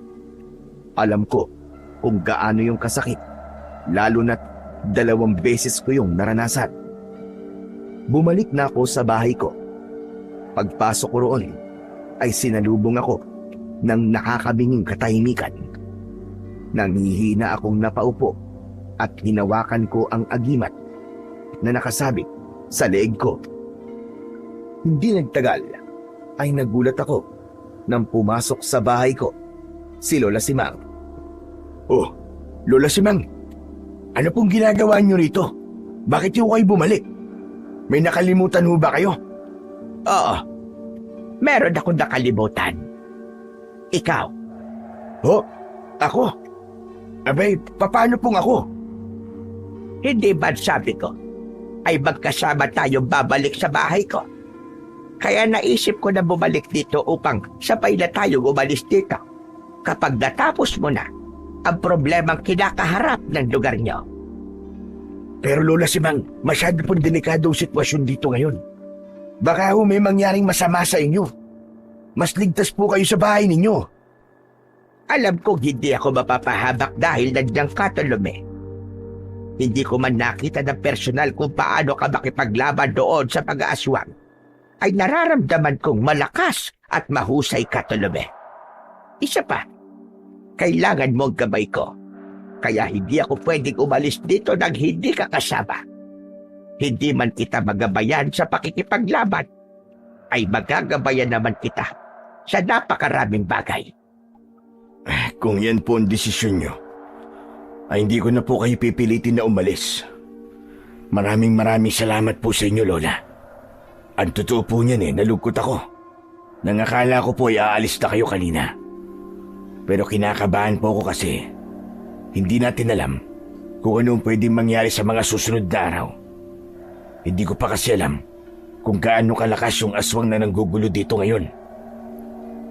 Alam ko kung gaano yung kasakit, lalo na't 2 beses ko yung naranasan. Bumalik na ako sa bahay ko. Pagpasok ko roon ay sinalubong ako ng nakakabinging katahimikan. Nanghihina akong napaupo at hinawakan ko ang agimat na nakasabit sa leeg ko. Hindi nagtagal ay nagulat ako nang pumasok sa bahay ko si Lola Simang.
Oh, Lola Simang, ano pong ginagawa niyo rito? Bakit yung kayo bumalik? May nakalimutan ho ba kayo?
Oo, meron akong nakalimutan. Ikaw,
Oh, ako? Abay, paano pong ako?
hindi ba sabi ko ay magkasama tayong babalik sa bahay ko? Kaya naisip ko na bumalik dito upang sabay na tayong umalis dito kapag natapos mo na ang problemang kinakaharap ng lugar nyo.
Pero Lola Simang, masyado pong delikado ang sitwasyon dito ngayon. Baka ho may mangyaring masama sa inyo. Mas ligtas po kayo sa bahay ninyo.
Alam kong hindi ako mapapahabak dahil nandiyan ka, Tolome. Hindi ko man nakita ng personal kung paano ka makipaglaban doon sa pag-aaswang. Ay nararamdaman kong malakas at mahusay ka, Tolome. Isa pa, kailangan mo ang gabay ko. Kaya hindi ako pwedeng umalis dito nang hindi ka kasama. Hindi man kita magabayan sa pakikipaglaban, ay magagabayan naman kita sa napakaraming bagay.
Kung yan po ang desisyon nyo, ay hindi ko na po kayo pipilitin na umalis. Maraming salamat po sa inyo, Lola. Ang totoo po niyan nalungkot ako. Nang akala ko po ay aalis na kayo kanina. Pero kinakabahan po ako kasi hindi natin alam kung anong pwedeng mangyari sa mga susunod na araw. Hindi ko pa kasi alam kung gaano kalakas yung aswang na nanggugulo dito ngayon.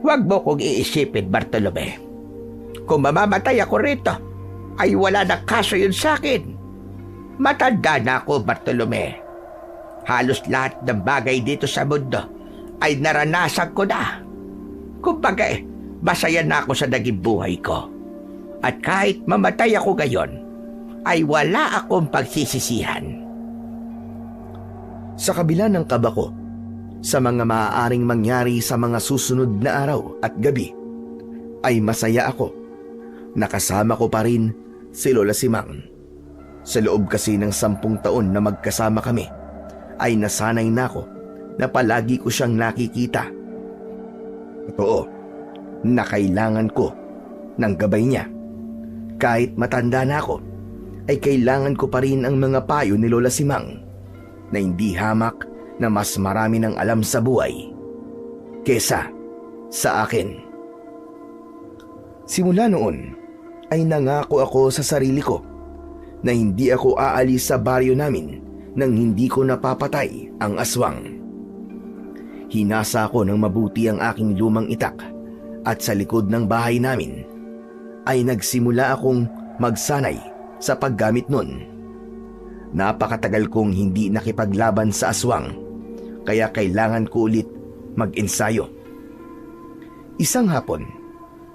Huwag mo kong iisipin, Bartolome. Kung mamamatay ako rito, ay wala na kaso yun sa akin. Matanda na ako, Bartolome. Halos lahat ng bagay dito sa mundo ay naranasan ko na. Kumbaga masaya na ako sa naging buhay ko. At kahit mamatay ako ngayon, ay wala akong pagsisisihan.
Sa kabila ng kaba ko, sa mga maaaring mangyari sa mga susunod na araw at gabi, ay masaya ako. Nakasama ko pa rin si Lola Simang. Sa loob kasi ng 10 taon na magkasama kami, ay nasanay na ako na palagi ko siyang nakikita. Totoo, na kailangan ko ng gabay niya. Kahit matanda na ako, ay kailangan ko pa rin ang mga payo ni Lola Simang na hindi hamak na mas marami ng alam sa buhay kesa sa akin. Simula noon ay nangako ako sa sarili ko na hindi ako aalis sa baryo namin nang hindi ko napapatay ang aswang. Hinasa ko ng mabuti ang aking lumang itak at sa likod ng bahay namin ay nagsimula akong magsanay sa paggamit nun. Napakatagal kong hindi nakipaglaban sa aswang, kaya kailangan ko ulit mag-ensayo. Isang hapon,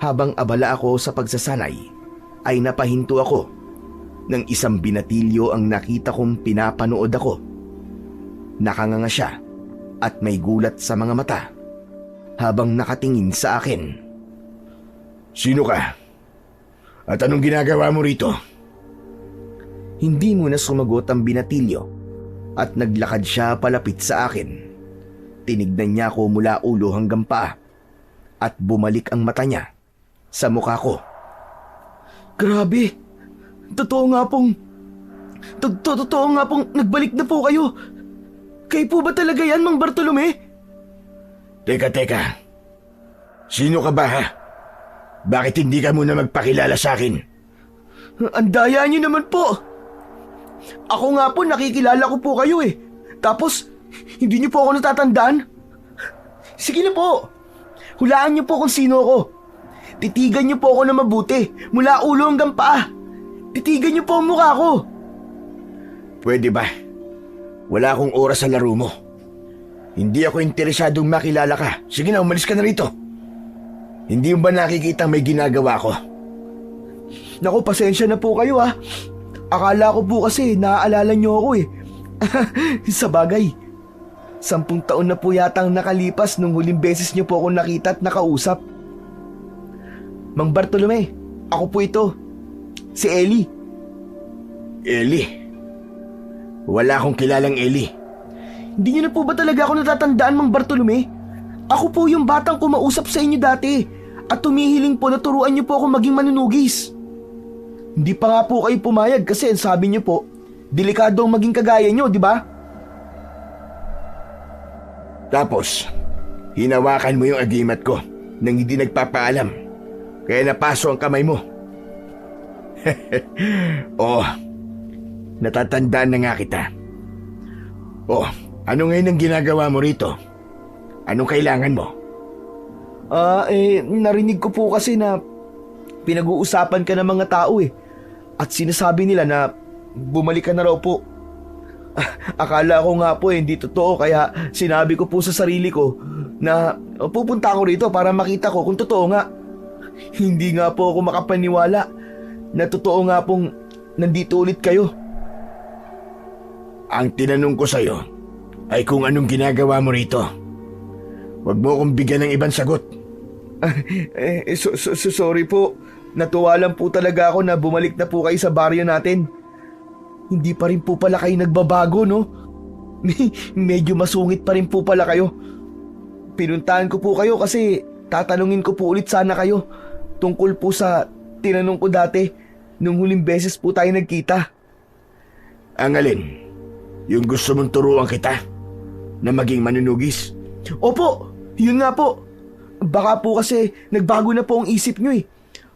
habang abala ako sa pagsasanay, ay napahinto ako ng isang binatilyo ang nakita kong pinapanood ako. Nakanganga siya at may gulat sa mga mata habang nakatingin sa akin.
Sino ka? At anong ginagawa mo rito?
Hindi muna sumagot ang binatilyo at naglakad siya palapit sa akin. Tinignan niya ako mula ulo hanggang paa at bumalik ang mata niya sa mukha ko.
Grabe! Totoo nga pong nagbalik na po kayo. Kayo po ba talaga yan, Mang Bartolome?
Teka. Sino ka ba, ha? Bakit hindi ka muna magpakilala sa akin?
Ang daya niyo naman po. Ako nga po, nakikilala ko po kayo eh. Tapos, hindi niyo po ako natatandaan? Sige na po. Hulaan niyo po kung sino ako. Titigan niyo po ako na mabuti, mula ulo hanggang paa. Titigan niyo po ang mukha ko.
Pwede ba? Wala akong oras sa laro mo. Hindi ako interesadong makilala ka. Sige na, umalis ka na rito. Hindi mo ba nakikita may ginagawa ko?
Naku, pasensya na po kayo ah. Akala ko po kasi naaalala niyo ako eh. Sa bagay, 10 taon na po yatang nakalipas nung huling beses niyo po ako nakita at nakausap. Mang Bartolome, ako po ito. Si Ellie.
Ellie? Wala akong kilalang Ellie.
Hindi niyo na po ba talaga ako natatandaan, Mang Bartolome? Ako po yung batang kumausap sa inyo dati at tumihiling po na turuan niyo po ako maging manunugis. Hindi pa nga po kayo pumayag kasi sabi niyo po, delikado ang maging kagaya niyo, di ba?
Tapos, hinawakan mo yung agimat ko nang hindi nagpapaalam. Kaya napaso ang kamay mo. Oh, natatandaan na nga kita. Oh, ano ngayon ang ginagawa mo rito? Anong kailangan mo?
Narinig ko po kasi na pinag-uusapan ka ng mga tao eh. At sinasabi nila na bumalik ka na raw po. Akala ko nga po hindi totoo kaya sinabi ko po sa sarili ko na pupunta ako rito para makita ko kung totoo nga. Hindi nga po ako makapaniwala na totoo nga pong nandito ulit kayo.
Ang tinanong ko sa'yo ay kung anong ginagawa mo rito. Huwag mo akong bigyan ng ibang sagot.
Sorry po. Natuwa lang po talaga ako na bumalik na po kayo sa baryo natin. Hindi pa rin po pala kayo nagbabago, no? Medyo masungit pa rin po pala kayo. Pinuntahan ko po kayo kasi tatanungin ko po ulit sana kayo tungkol po sa tinanong ko dati nung huling beses po tayo nagkita.
Ang alin? Yung gusto mong turuan kita na maging manunugis?
Opo, yun nga po. Baka po kasi nagbago na po ang isip nyo eh.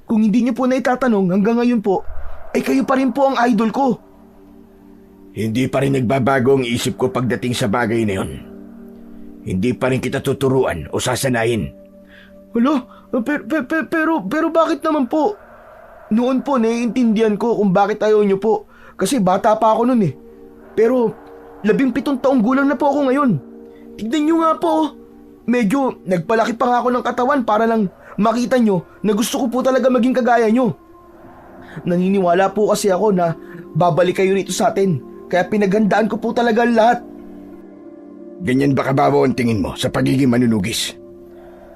Kung hindi nyo po na itatanong hanggang ngayon po, ay kayo pa rin po ang idol ko.
Hindi pa rin nagbabago ang isip ko pagdating sa bagay na yun. Hindi pa rin kita tuturuan o sasanayin.
Hala, pero bakit naman po? Noon po naiintindihan ko kung bakit ayaw nyo po. Kasi bata pa ako noon eh. Pero 17 taong gulang na po ako ngayon. Tignan nyo nga po. Medyo nagpalaki pa nga ako ng katawan para lang makita nyo na gusto ko po talaga maging kagaya nyo. Naniniwala po kasi ako na babalik kayo rito sa atin. Kaya pinaghandaan ko po talaga ang lahat.
Ganyan ba kababaw ang tingin mo sa pagiging manunugis?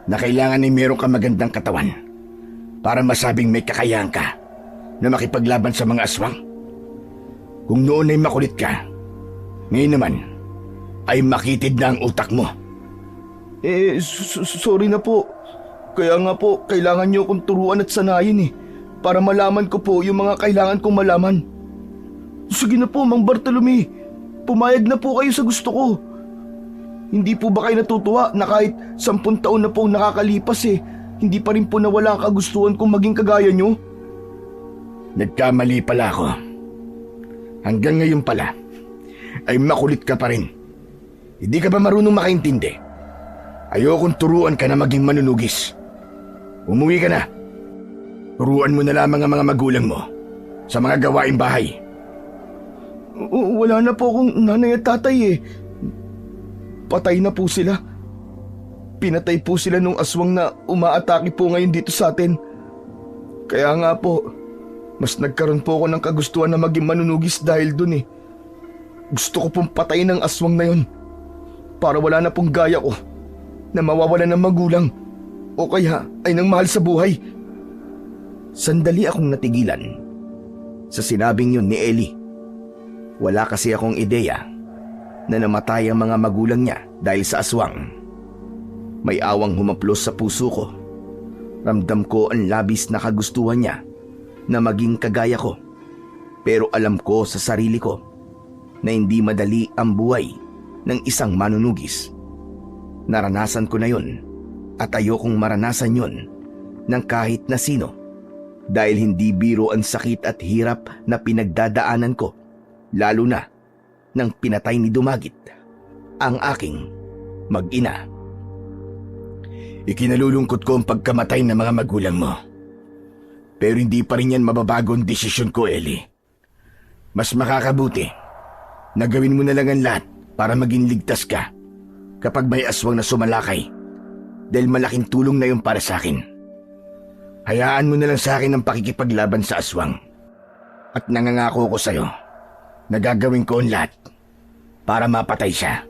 Na kailangan ay meron ka magandang katawan para masabing may kakayahan ka na makipaglaban sa mga aswang? Kung noon ay makulit ka, ngayon naman ay makitid na ang utak mo.
Sorry na po. Kaya nga po, kailangan nyo akong turuan at sanayin eh. Para malaman ko po yung mga kailangan kong malaman. Sige na po, Mang Bartolome. Pumayag na po kayo sa gusto ko. Hindi po ba kayo natutuwa na kahit 10 taon na po nakakalipas eh, hindi pa rin po nawala ang kagustuhan kong maging kagaya nyo?
Nagkamali pala ako. Hanggang ngayon pala, ay makulit ka pa rin. Hindi ka ba marunong makaintindi? Ayokong turuan ka na maging manunugis. Umuwi ka na. Turuan mo na lamang ang mga magulang mo sa mga gawaing bahay.
Wala na po akong nanay at tatay eh. Patay na po sila. Pinatay po sila nung aswang na umaatake po ngayon dito sa atin. Kaya nga po, mas nagkaroon po ako ng kagustuhan na maging manunugis dahil dun eh.
Gusto ko pong patayin ang aswang na yun para wala na pong gaya ko na mawawala ng magulang o kaya ay nang mahal sa buhay.
Sandali akong natigilan sa sinabing yun ni Ellie. Wala kasi akong ideya na namatay ang mga magulang niya dahil sa aswang. May awang humaplos sa puso ko. Ramdam ko ang labis na kagustuhan niya na maging kagaya ko. Pero alam ko sa sarili ko na hindi madali ang buhay ng isang manunugis. Naranasan ko na yun at ayokong maranasan yun ng kahit na sino dahil hindi biro ang sakit at hirap na pinagdadaanan ko, lalo na nang pinatay ni Dumagit ang aking mag-ina.
Ikinalulungkot ko ang pagkamatay ng mga magulang mo. Pero hindi pa rin yan mababago ang desisyon ko, Ellie. Mas makakabuti na gawin mo na lang ang lahat para maging ligtas ka kapag may aswang na sumalakay dahil malaking tulong na yun para sa akin. Hayaan mo na lang sa akin ang pakikipaglaban sa aswang at nangangako ko sa'yo na gagawin ko ang lahat para mapatay siya.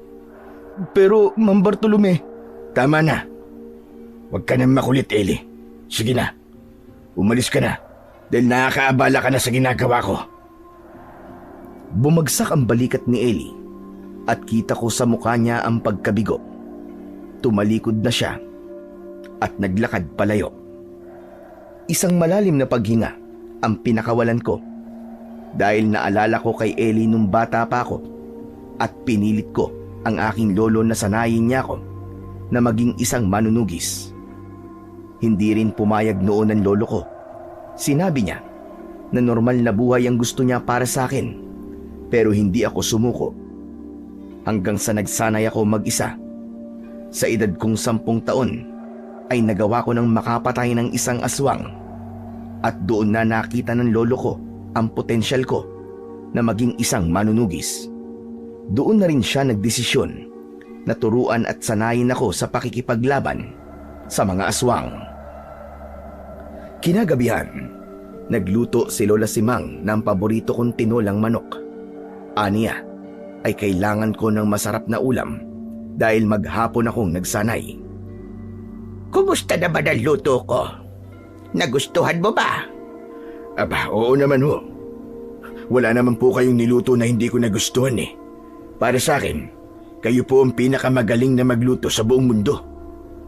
Pero, Mang Bartolome,
Tama na. Huwag ka nang makulit, Ellie. Sige na. Umalis ka na dahil nakakaabala ka na sa ginagawa ko.
Bumagsak ang balikat ni Ellie at kita ko sa mukha niya ang pagkabigo. Tumalikod na siya at naglakad palayo. Isang malalim na paghinga ang pinakawalan ko dahil naalala ko kay Ellie nung bata pa ako at pinilit ko ang aking lolo na sanayin niya ako na maging isang manunugis. Hindi rin pumayag noon ang lolo ko. Sinabi niya na normal na buhay ang gusto niya para sa akin. Pero hindi ako sumuko. Hanggang sa nagsanay ako mag-isa. Sa edad kong 10 taon ay nagawa ko ng makapatay ng isang aswang. At doon na nakita ng lolo ko ang potensyal ko na maging isang manunugis. Doon na rin siya nagdesisyon na turuan at sanayin ako sa pakikipaglaban sa mga aswang. Kinagabihan, nagluto si Lola Simang ng paborito kong tinolang manok. Aniya ay kailangan ko ng masarap na ulam dahil maghapon akong nagsanay.
Kumusta naman ang luto ko? Nagustuhan mo ba?
Aba, oo naman ho. Wala naman po kayong niluto na hindi ko nagustuhan eh. Para sa akin, kayo po ang pinakamagaling na magluto sa buong mundo.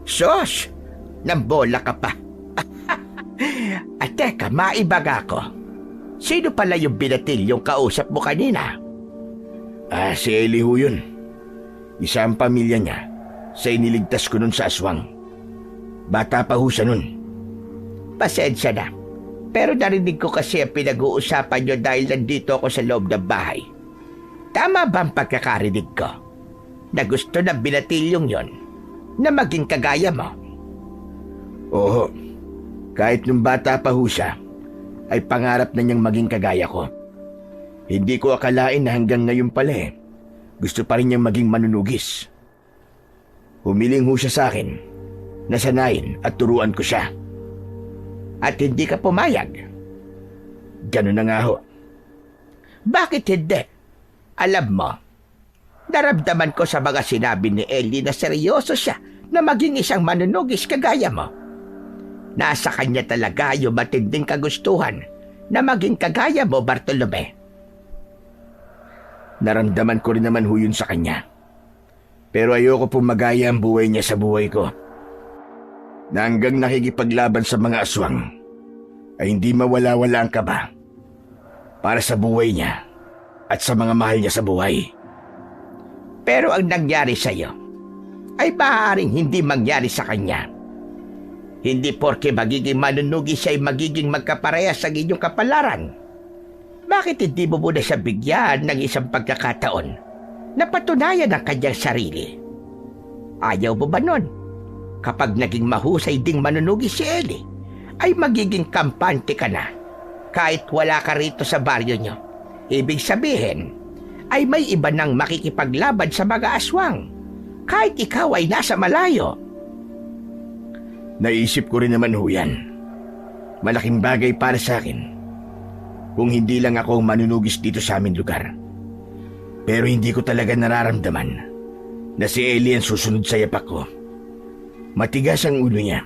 Sos! Nambola ka pa. At teka, maibaga ko. Sino pala yung binatil yung kausap mo kanina?
Si Ellie ho yun. Isa ang pamilya niya sa iniligtas ko nun sa aswang. Bata pa ho siya nun.
Pasensya na. Pero narinig ko kasi ang pinag-uusapan nyo dahil nandito ako sa loob ng bahay. Tama ba ang pagkakarinig ko? Na gusto ng binatilyong yon na maging kagaya mo?
Oo. Kahit nung bata pa ho siya, ay pangarap na niyang maging kagaya ko. Hindi ko akalain na hanggang ngayon pala gusto pa rin niyang maging manunugis. Humiling ho siya sa akin, nasanayin at turuan ko siya.
At hindi ka pumayag?
Ganun na nga ho.
Bakit hindi? Alam mo, naramdaman ko sa mga sinabi ni Ellie na seryoso siya na maging isang manunugis kagaya mo. Nasa kanya talaga yung matinding kagustuhan na maging kagaya mo, Bartolome.
Naramdaman ko rin naman ho yun sa kanya. Pero ayoko pong magaya ang buhay niya sa buhay ko. Na hanggang nakikipaglaban sa mga aswang, ay hindi mawala-wala ang kaba para sa buhay niya at sa mga mahal niya sa buhay.
Pero ang nangyari sa'yo ay maaaring hindi mangyari sa kanya. Hindi porke magiging manunugis siya ay magiging magkaparehas sa inyong kapalaran. Bakit hindi mo muna siya bigyan ng isang pagkakataon na patunayan ang kanyang sarili? Ayaw mo ba nun? Kapag naging mahusay ding manunugis si Ellie, ay magiging kampante ka na. Kahit wala ka rito sa baryo nyo. Ibig sabihin, ay may iba nang makikipaglaban sa mga aswang. Kahit ikaw ay nasa malayo.
Naisip ko rin naman ho yan. Malaking bagay para sa akin kung hindi lang ako manunugis dito sa aming lugar.
Pero hindi ko talaga nararamdaman na si Ellie ang susunod sa yapak ko. Matigas ang ulo niya.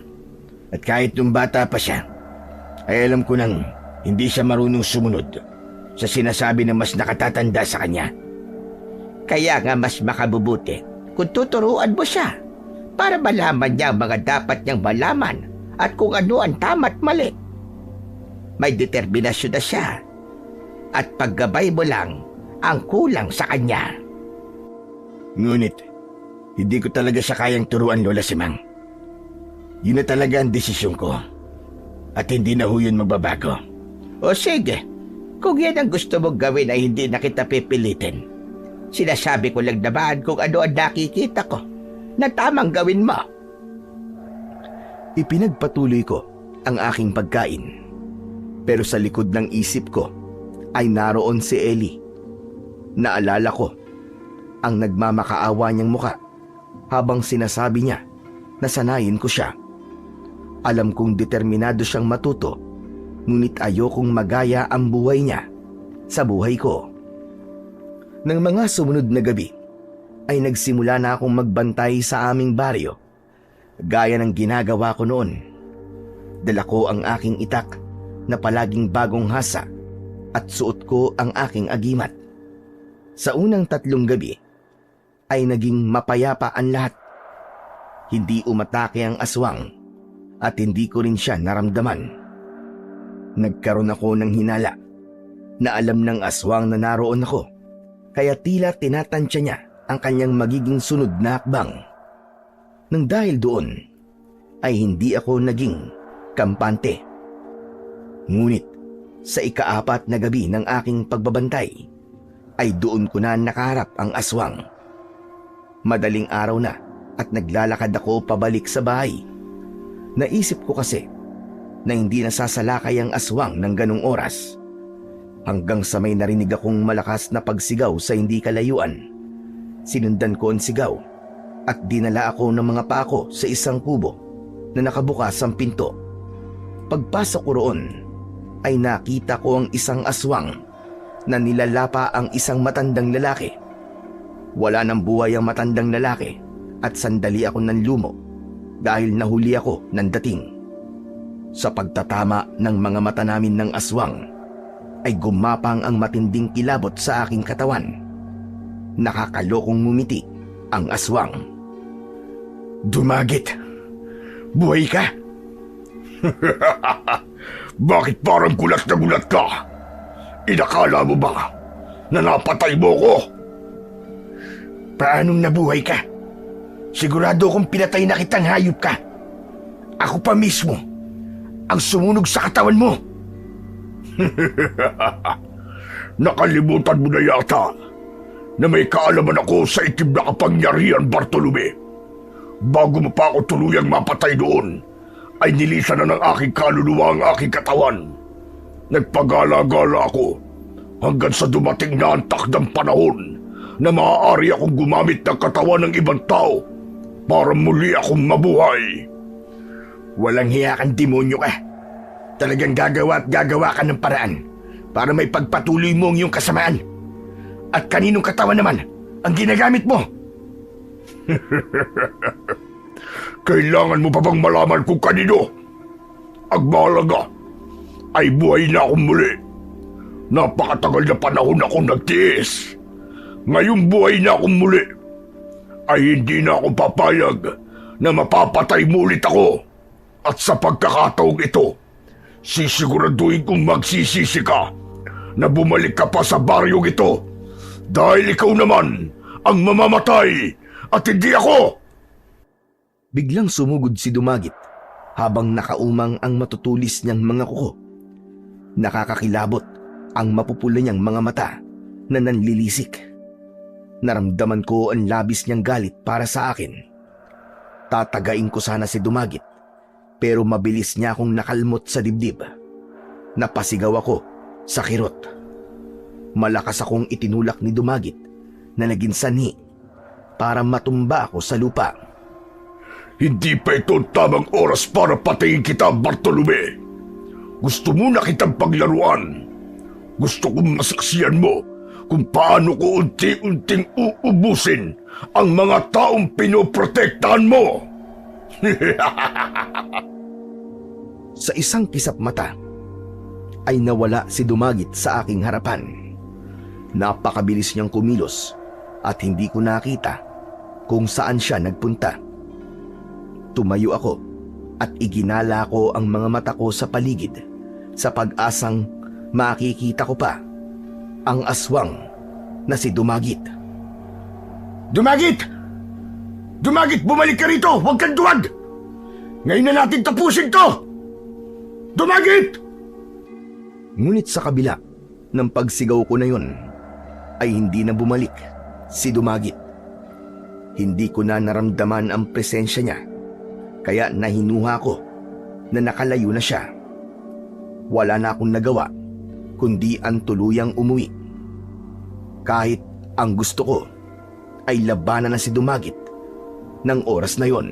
At kahit nung bata pa siya, ay alam ko nang hindi siya marunong sumunod sa sinasabi ng mas nakatatanda sa kanya.
Kaya nga mas makabubuti kung tuturuan mo siya para malaman niya ang mga dapat niyang malaman at kung ano ang tama at mali. May determinasyon na siya at paggabay mo lang ang kulang sa kanya.
Ngunit, hindi ko talaga siya kayang turuan, Lola Simang. Yun na talaga ang desisyon ko. At hindi na ho yun magbabago.
O sige, kung yan ang gusto mong gawin ay hindi na kita pipilitin. Sinasabi ko lang naman kung ano ang nakikita ko na tamang gawin mo.
Ipinagpatuloy ko ang aking pagkain. Pero sa likod ng isip ko ay naroon si Ellie. Naalala ko ang nagmamakaawa niyang muka habang sinasabi niya na sanayin ko siya. Alam kong determinado siyang matuto, ngunit ayokong magaya ang buhay niya sa buhay ko. Nang mga sumunod na gabi, ay nagsimula na akong magbantay sa aming baryo, gaya ng ginagawa ko noon. Dala ko ang aking itak na palaging bagong hasa at suot ko ang aking agimat. Sa unang 3 gabi, ay naging mapayapa ang lahat. Hindi umatake ang aswang at hindi ko rin siya naramdaman. Nagkaroon ako ng hinala na alam ng aswang na naroon ako, kaya tila tinatansya niya ang kanyang magiging sunod na hakbang. Nang dahil doon, ay hindi ako naging kampante. Ngunit sa ika-4 na gabi ng aking pagbabantay, ay doon ko na nakaharap ang aswang. Madaling araw na at naglalakad ako pabalik sa bahay. Naisip ko kasi na hindi nasasalakay ang aswang ng ganong oras. Hanggang sa may narinig akong malakas na pagsigaw sa hindi kalayuan. Sinundan ko ang sigaw at dinala ako ng mga paa ko sa isang kubo na nakabukas ang pinto. Pagpasok ko roon ay nakita ko ang isang aswang na nilalapa ang isang matandang lalaki. Wala nang buhay ang matandang lalaki at sandali ako nanlumo dahil nahuli ako ng dating. Sa pagtatama ng mga mata namin ng aswang, ay gumapang ang matinding kilabot sa aking katawan. Nakakalokong ngumiti ang aswang.
Dumagit! Buhay ka? Bakit parang gulat na gulat ka? Inakala mo ba na napatay mo ko?
Paanong nabuhay ka? Sigurado kong pinatay na kitang hayop ka. Ako pa mismo ang sumunog sa katawan mo.
Nakalimutan mo na yata na may kaalaman ako sa itim na kapangyarihan, Bartolome. Bago mo pa ako tuluyang mapatay doon, ay nilisan na ng aking kaluluwa ang aking katawan. Nagpagala-gala ako hanggang sa dumating na ang takdang panahon na maaari akong gumamit ng katawan ng ibang tao para muli akong mabuhay.
Walang hiya kang demonyo ka. Talagang gagawa at gagawa ka ng paraan para may pagpatuloy mo ang iyong kasamaan. At kaninong katawan naman ang ginagamit mo?
Kailangan mo pa bang malaman kung kanino? Ang mahalaga ay buhay na akong muli. Napakatagal na panahon akong nagtiis. Ngayong buhay na akong muli, ay hindi na ako papayag na mapapatay mo ulit ako. At sa pagkakataong ito, sisiguraduhin kong magsisisi ka na bumalik ka pa sa baryong ito dahil ikaw naman ang mamamatay at hindi ako.
Biglang sumugod si Dumagit habang nakaumang ang matutulis niyang mga kuko. Nakakakilabot ang mapupula niyang mga mata na nanlilisik. Naramdaman ko ang labis niyang galit para sa akin. Tatagain ko sana si Dumagit, pero mabilis niya akong nakalmot sa dibdib. Napasigaw ako sa kirot. Malakas akong itinulak ni Dumagit na naging sanhi para matumba ako sa lupa.
Hindi pa ito ang tamang oras para patayin kita, Bartolome. Gusto mo na kitang paglaruan. Gusto kong masaksiyan mo kung paano ko unti-unting uubusin ang mga taong pinoprotektahan mo.
Sa isang kisap mata, ay nawala si Dumagit sa aking harapan. Napakabilis niyang kumilos at hindi ko nakita kung saan siya nagpunta. Tumayo ako at iginala ko ang mga mata ko sa paligid sa pag-asang makikita ko pa ang aswang na si Dumagit.
Dumagit! Dumagit, bumalik ka rito! Huwag kang duwag! Ngayon na natin tapusin to! Dumagit!
Ngunit sa kabila ng pagsigaw ko na yun, ay hindi na bumalik si Dumagit. Hindi ko na naramdaman ang presensya niya, kaya nahinuha ko na nakalayo na siya. Wala na akong nagawa, kundi ang tuluyang umuwi. Kahit ang gusto ko ay labanan na si Dumagit ng oras na yon.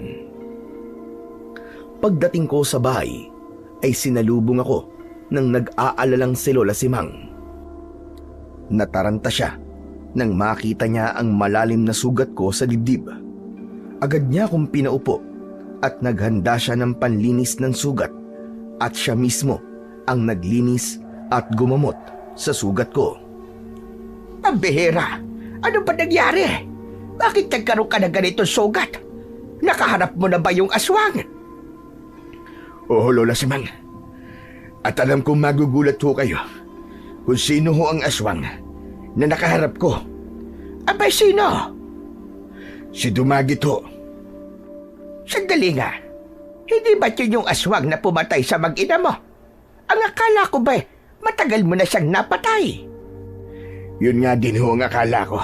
Pagdating ko sa bahay, ay sinalubong ako ng nag-aalalang si Lola Simang. Nataranta siya nang makita niya ang malalim na sugat ko sa dibdib. Agad niya akong pinaupo at naghanda siya ng panlinis ng sugat at siya mismo ang naglinis at gumamot sa sugat ko.
Pambihira! Ano ba nangyari? Bakit nagkaroon ka ng ganitong sugat? Nakaharap mo na ba yung aswang?
Oo, Lola Simang. At alam kong magugulat ho kayo kung sino ho ang aswang na nakaharap ko.
Abay, sino?
Si Dumagit ho.
Sandali nga. Hindi ba yun yung aswang na pumatay sa mag-ina mo? Ang akala ko ba, matagal mo na siyang napatay.
Yun nga din ho ang akala ko.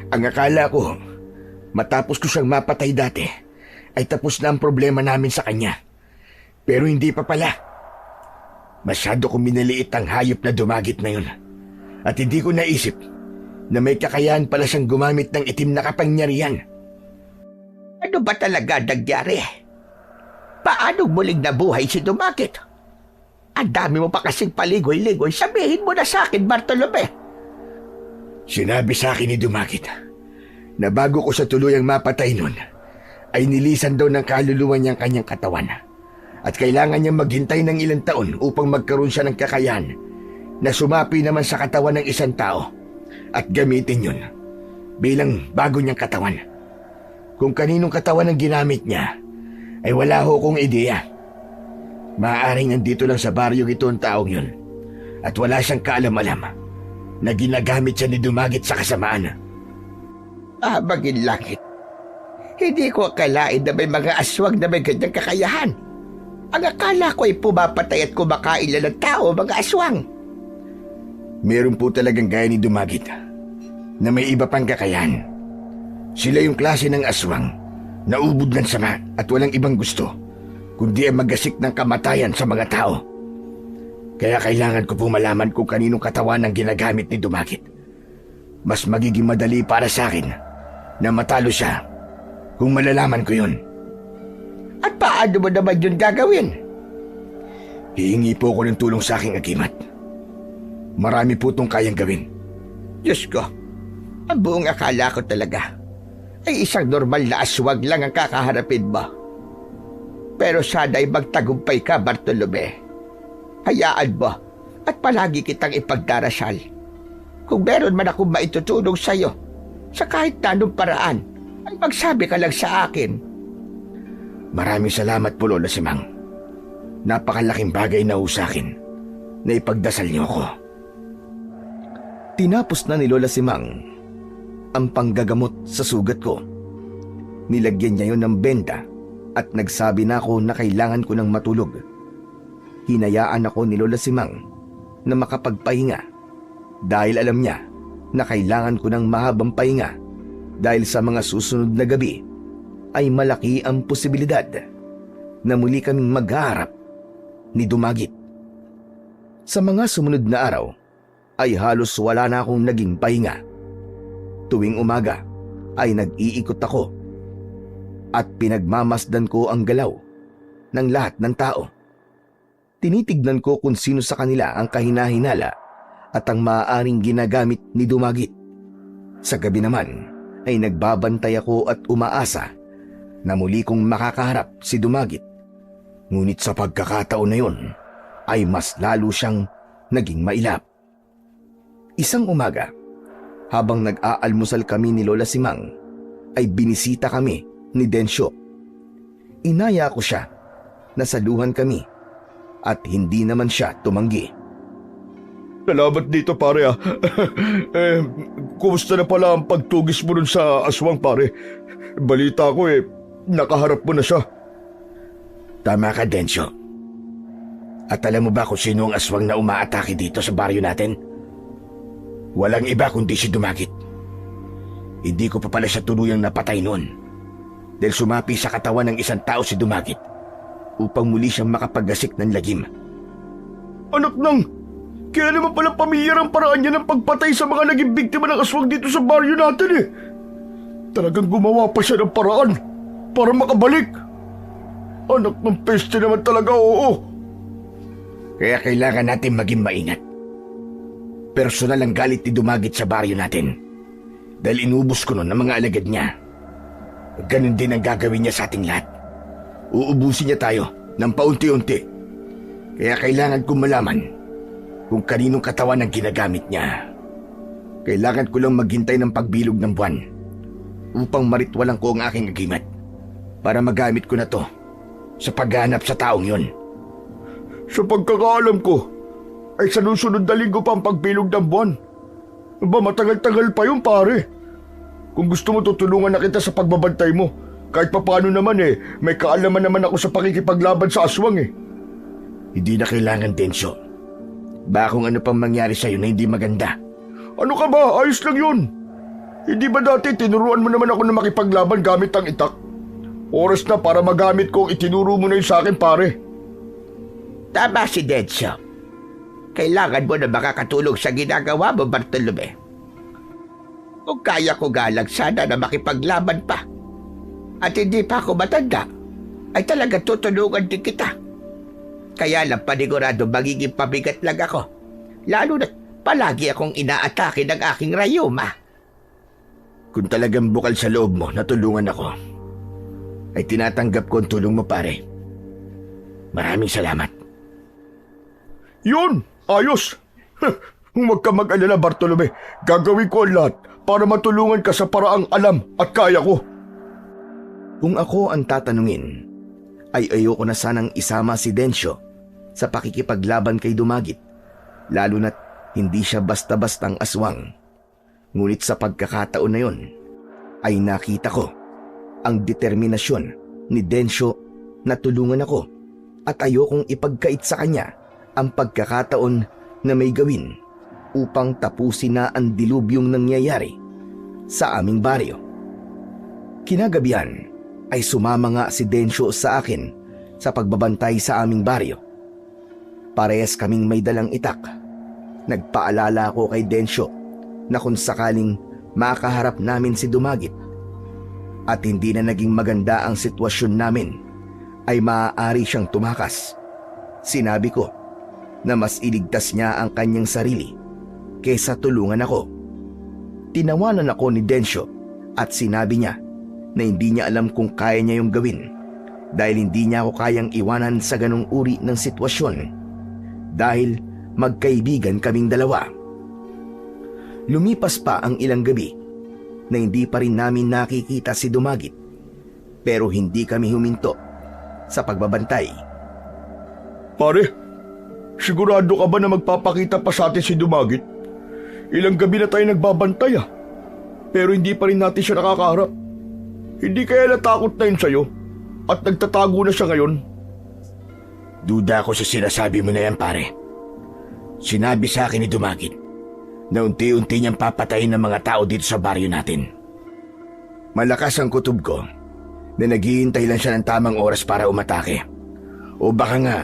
Ang akala ko, matapos ko siyang mapatay dati, ay tapos na ang problema namin sa kanya. Pero hindi pa pala. Masyado kong minaliit ang hayop na Dumagit na yun. At hindi ko naisip na may kakayahan pala siyang gumamit ng itim na kapangyarihan.
Ano ba talaga nangyari? Paano muling nabuhay si Dumagit? Ang dami mo pa kasing paligoy-ligoy. Sabihin mo na sa akin, Bartolome.
Sinabi sa akin ni Dumagit na bago ko sa tuluyang mapatay nun, ay nilisan daw ng kaluluwa niyang kanyang katawan. At kailangan niyang maghintay ng ilang taon upang magkaroon siya ng kakayahan na sumapi naman sa katawan ng isang tao at gamitin yun bilang bago niyang katawan. Kung kaninong katawan ang ginamit niya, ay wala ho kong ideya. Maaaring nandito lang sa baryong ito ang taong yun at wala siyang kaalam-alam na ginagamit siya ni Dumagit sa kasamaan.
Bagin langit. Hindi ko akalain na may mga aswang na may ganyang kakayahan. Ang akala ko ay pumapatay at kumakain lang ng tao, mga aswang.
Meron po talagang gaya ni Dumagit na may iba pang kakayahan. Sila yung klase ng aswang na ubod ng sama at walang ibang gusto kundi ang magasik ng kamatayan sa mga tao. Kaya kailangan ko po malaman kung kaninong katawan ang ginagamit ni Dumagit. Mas magiging madali para sa akin na matalo siya kung malalaman ko yun.
At paano mo naman yun gagawin?
Hihingi po ako ng tulong sa aking agimat. Marami po itong kayang gawin.
Diyos ko, ang buong akala ko talaga ay isang normal na aswang lang ang kakaharapin mo. Pero sana'y magtagumpay ka, Bartolome. Hayaan mo at palagi kitang ipagdarasal. Kung meron man akong maitutulong sa'yo sa kahit na anong paraan, ay magsabi ka lang sa akin.
Maraming salamat po, Lola Simang. Napakalaking bagay na ho sa akin na ipagdasal niyo ako.
Tinapos na ni Lola Simang ang panggagamot sa sugat ko. Nilagyan niya yon ng benda at nagsabi na ako na kailangan ko ng matulog. Hinayaan ako ni Lola Simang na makapagpahinga dahil alam niya na kailangan ko ng mahabang pahinga dahil sa mga susunod na gabi ay malaki ang posibilidad na muli kaming maghaharap ni Dumagit. Sa mga sumunod na araw ay halos wala na akong naging pahinga. Tuwing umaga ay nag-iikot ako at pinagmamasdan ko ang galaw ng lahat ng tao. Tinitignan ko kung sino sa kanila ang kahinahinala at ang maaaring ginagamit ni Dumagit. Sa gabi naman ay nagbabantay ako at umaasa na muli kong makakaharap si Dumagit. Ngunit sa pagkakataon na yun ay mas lalo siyang naging mailap. Isang umaga, habang nag-aalmusal kami ni Lola Simang, ay binisita kami ni Densyo. Inaya ko siya na saluhan kami at hindi naman siya tumanggi.
Salamat dito pare kumusta na pala ang pagtugis mo dun sa aswang pare? Balita ko nakaharap mo na siya.
Tama ka, Densyo. At alam mo ba kung sino ang aswang na umaatake dito sa baryo natin? Walang iba kundi si Dumagit. Hindi ko pa pala siya tuluyang napatay noon dahil sumapi sa katawan ng isang tao si Dumagit upang muli siyang makapaggasik ng lagim.
Anak nang, kaya naman pala pamilyar ang paraan niya ng pagpatay sa mga naging biktima ng aswang dito sa baryo natin Talagang gumawa pa siya ng paraan para makabalik. Anak ng peste naman talaga, oo.
Kaya kailangan natin maging maingat. Personal ang galit ni Dumagit sa baryo natin dahil inubos ko noon ang mga alagad niya. Ganon din ang gagawin niya sa ating lahat. Uubusin niya tayo ng paunti-unti. Kaya kailangan kong malaman kung kaninong katawan ang ginagamit niya. Kailangan ko lang maghintay ng pagbilog ng buwan upang maritwalan ko ang aking agimat para magamit ko na to sa paghanap sa taong yun.
Sa pagkakaalam ko, ay sa susunod na linggo pa ang pagbilog ng buwan. Ba, matagal-tagal pa yun pare. Kung gusto mo, tutulungan na kita sa pagbabantay mo. Kahit papaano naman may kaalaman naman ako sa pakikipaglaban sa aswang
Hindi na kailangan, Densyo. Baka kung ano pang mangyari sa'yo na hindi maganda.
Ano ka ba? Ayos lang yun. Hindi ba dati tinuruan mo naman ako na makipaglaban gamit ang itak? Oras na para magamit ko ang itinuro mo na yun sa akin pare.
Tama si Densyo. Kailangan mo na makakatulong sa ginagawa mo, Bartolome. Kung kaya ko galang sana na makipaglaban pa at hindi pa ako matanda, ay talaga tutulungan din kita. Kaya lang panigurado magiging pabigat lang ako, lalo na palagi akong inaatake ng aking rayuma.
Kung talagang bukal sa loob mo na tulungan ako, ay tinatanggap ko ang tulong mo, pare. Maraming salamat.
Yun! Ayos! Huwag ka mag-alala, Bartolome. Gagawin ko ang lahat para matulungan ka sa paraang alam at kaya ko.
Kung ako ang tatanungin, ay ayoko na sanang isama si Densyo sa pakikipaglaban kay Dumagit, lalo na't hindi siya basta-bastang aswang. Ngunit sa pagkakataon na yun, ay nakita ko ang determinasyon ni Densyo na tulungan ako at ayokong ipagkait sa kanya ang pagkakataon na may gawin upang tapusin na ang dilubyong nangyayari sa aming baryo. Kinagabihan ay sumama nga si Densyo sa akin sa pagbabantay sa aming baryo. Parehas kaming may dalang itak. Nagpaalala ako kay Densyo na kung sakaling makaharap namin si Dumagit at hindi na naging maganda ang sitwasyon namin, ay maaari siyang tumakas. Sinabi ko na mas iligtas niya ang kanyang sarili kaysa tulungan ako. Tinawanan ako ni Densyo at sinabi niya na hindi niya alam kung kaya niya yung gawin dahil hindi niya ako kayang iwanan sa ganong uri ng sitwasyon dahil magkaibigan kaming dalawa. Lumipas pa ang ilang gabi na hindi pa rin namin nakikita si Dumagit, pero hindi kami huminto sa pagbabantay.
Pare, sigurado ka ba na magpapakita pa sa atin si Dumagit? Ilang gabi na tayo nagbabantay pero hindi pa rin natin siya nakakaharap. Hindi kaya natakot na yun sa'yo at nagtatago na siya ngayon?
Duda ako sa sinasabi mo na yan, pare. Sinabi sa akin ni Dumagit na unti-unti niyang papatayin ng mga tao dito sa baryo natin. Malakas ang kutob ko na naghihintay lang siya ng tamang oras para umatake. O baka nga,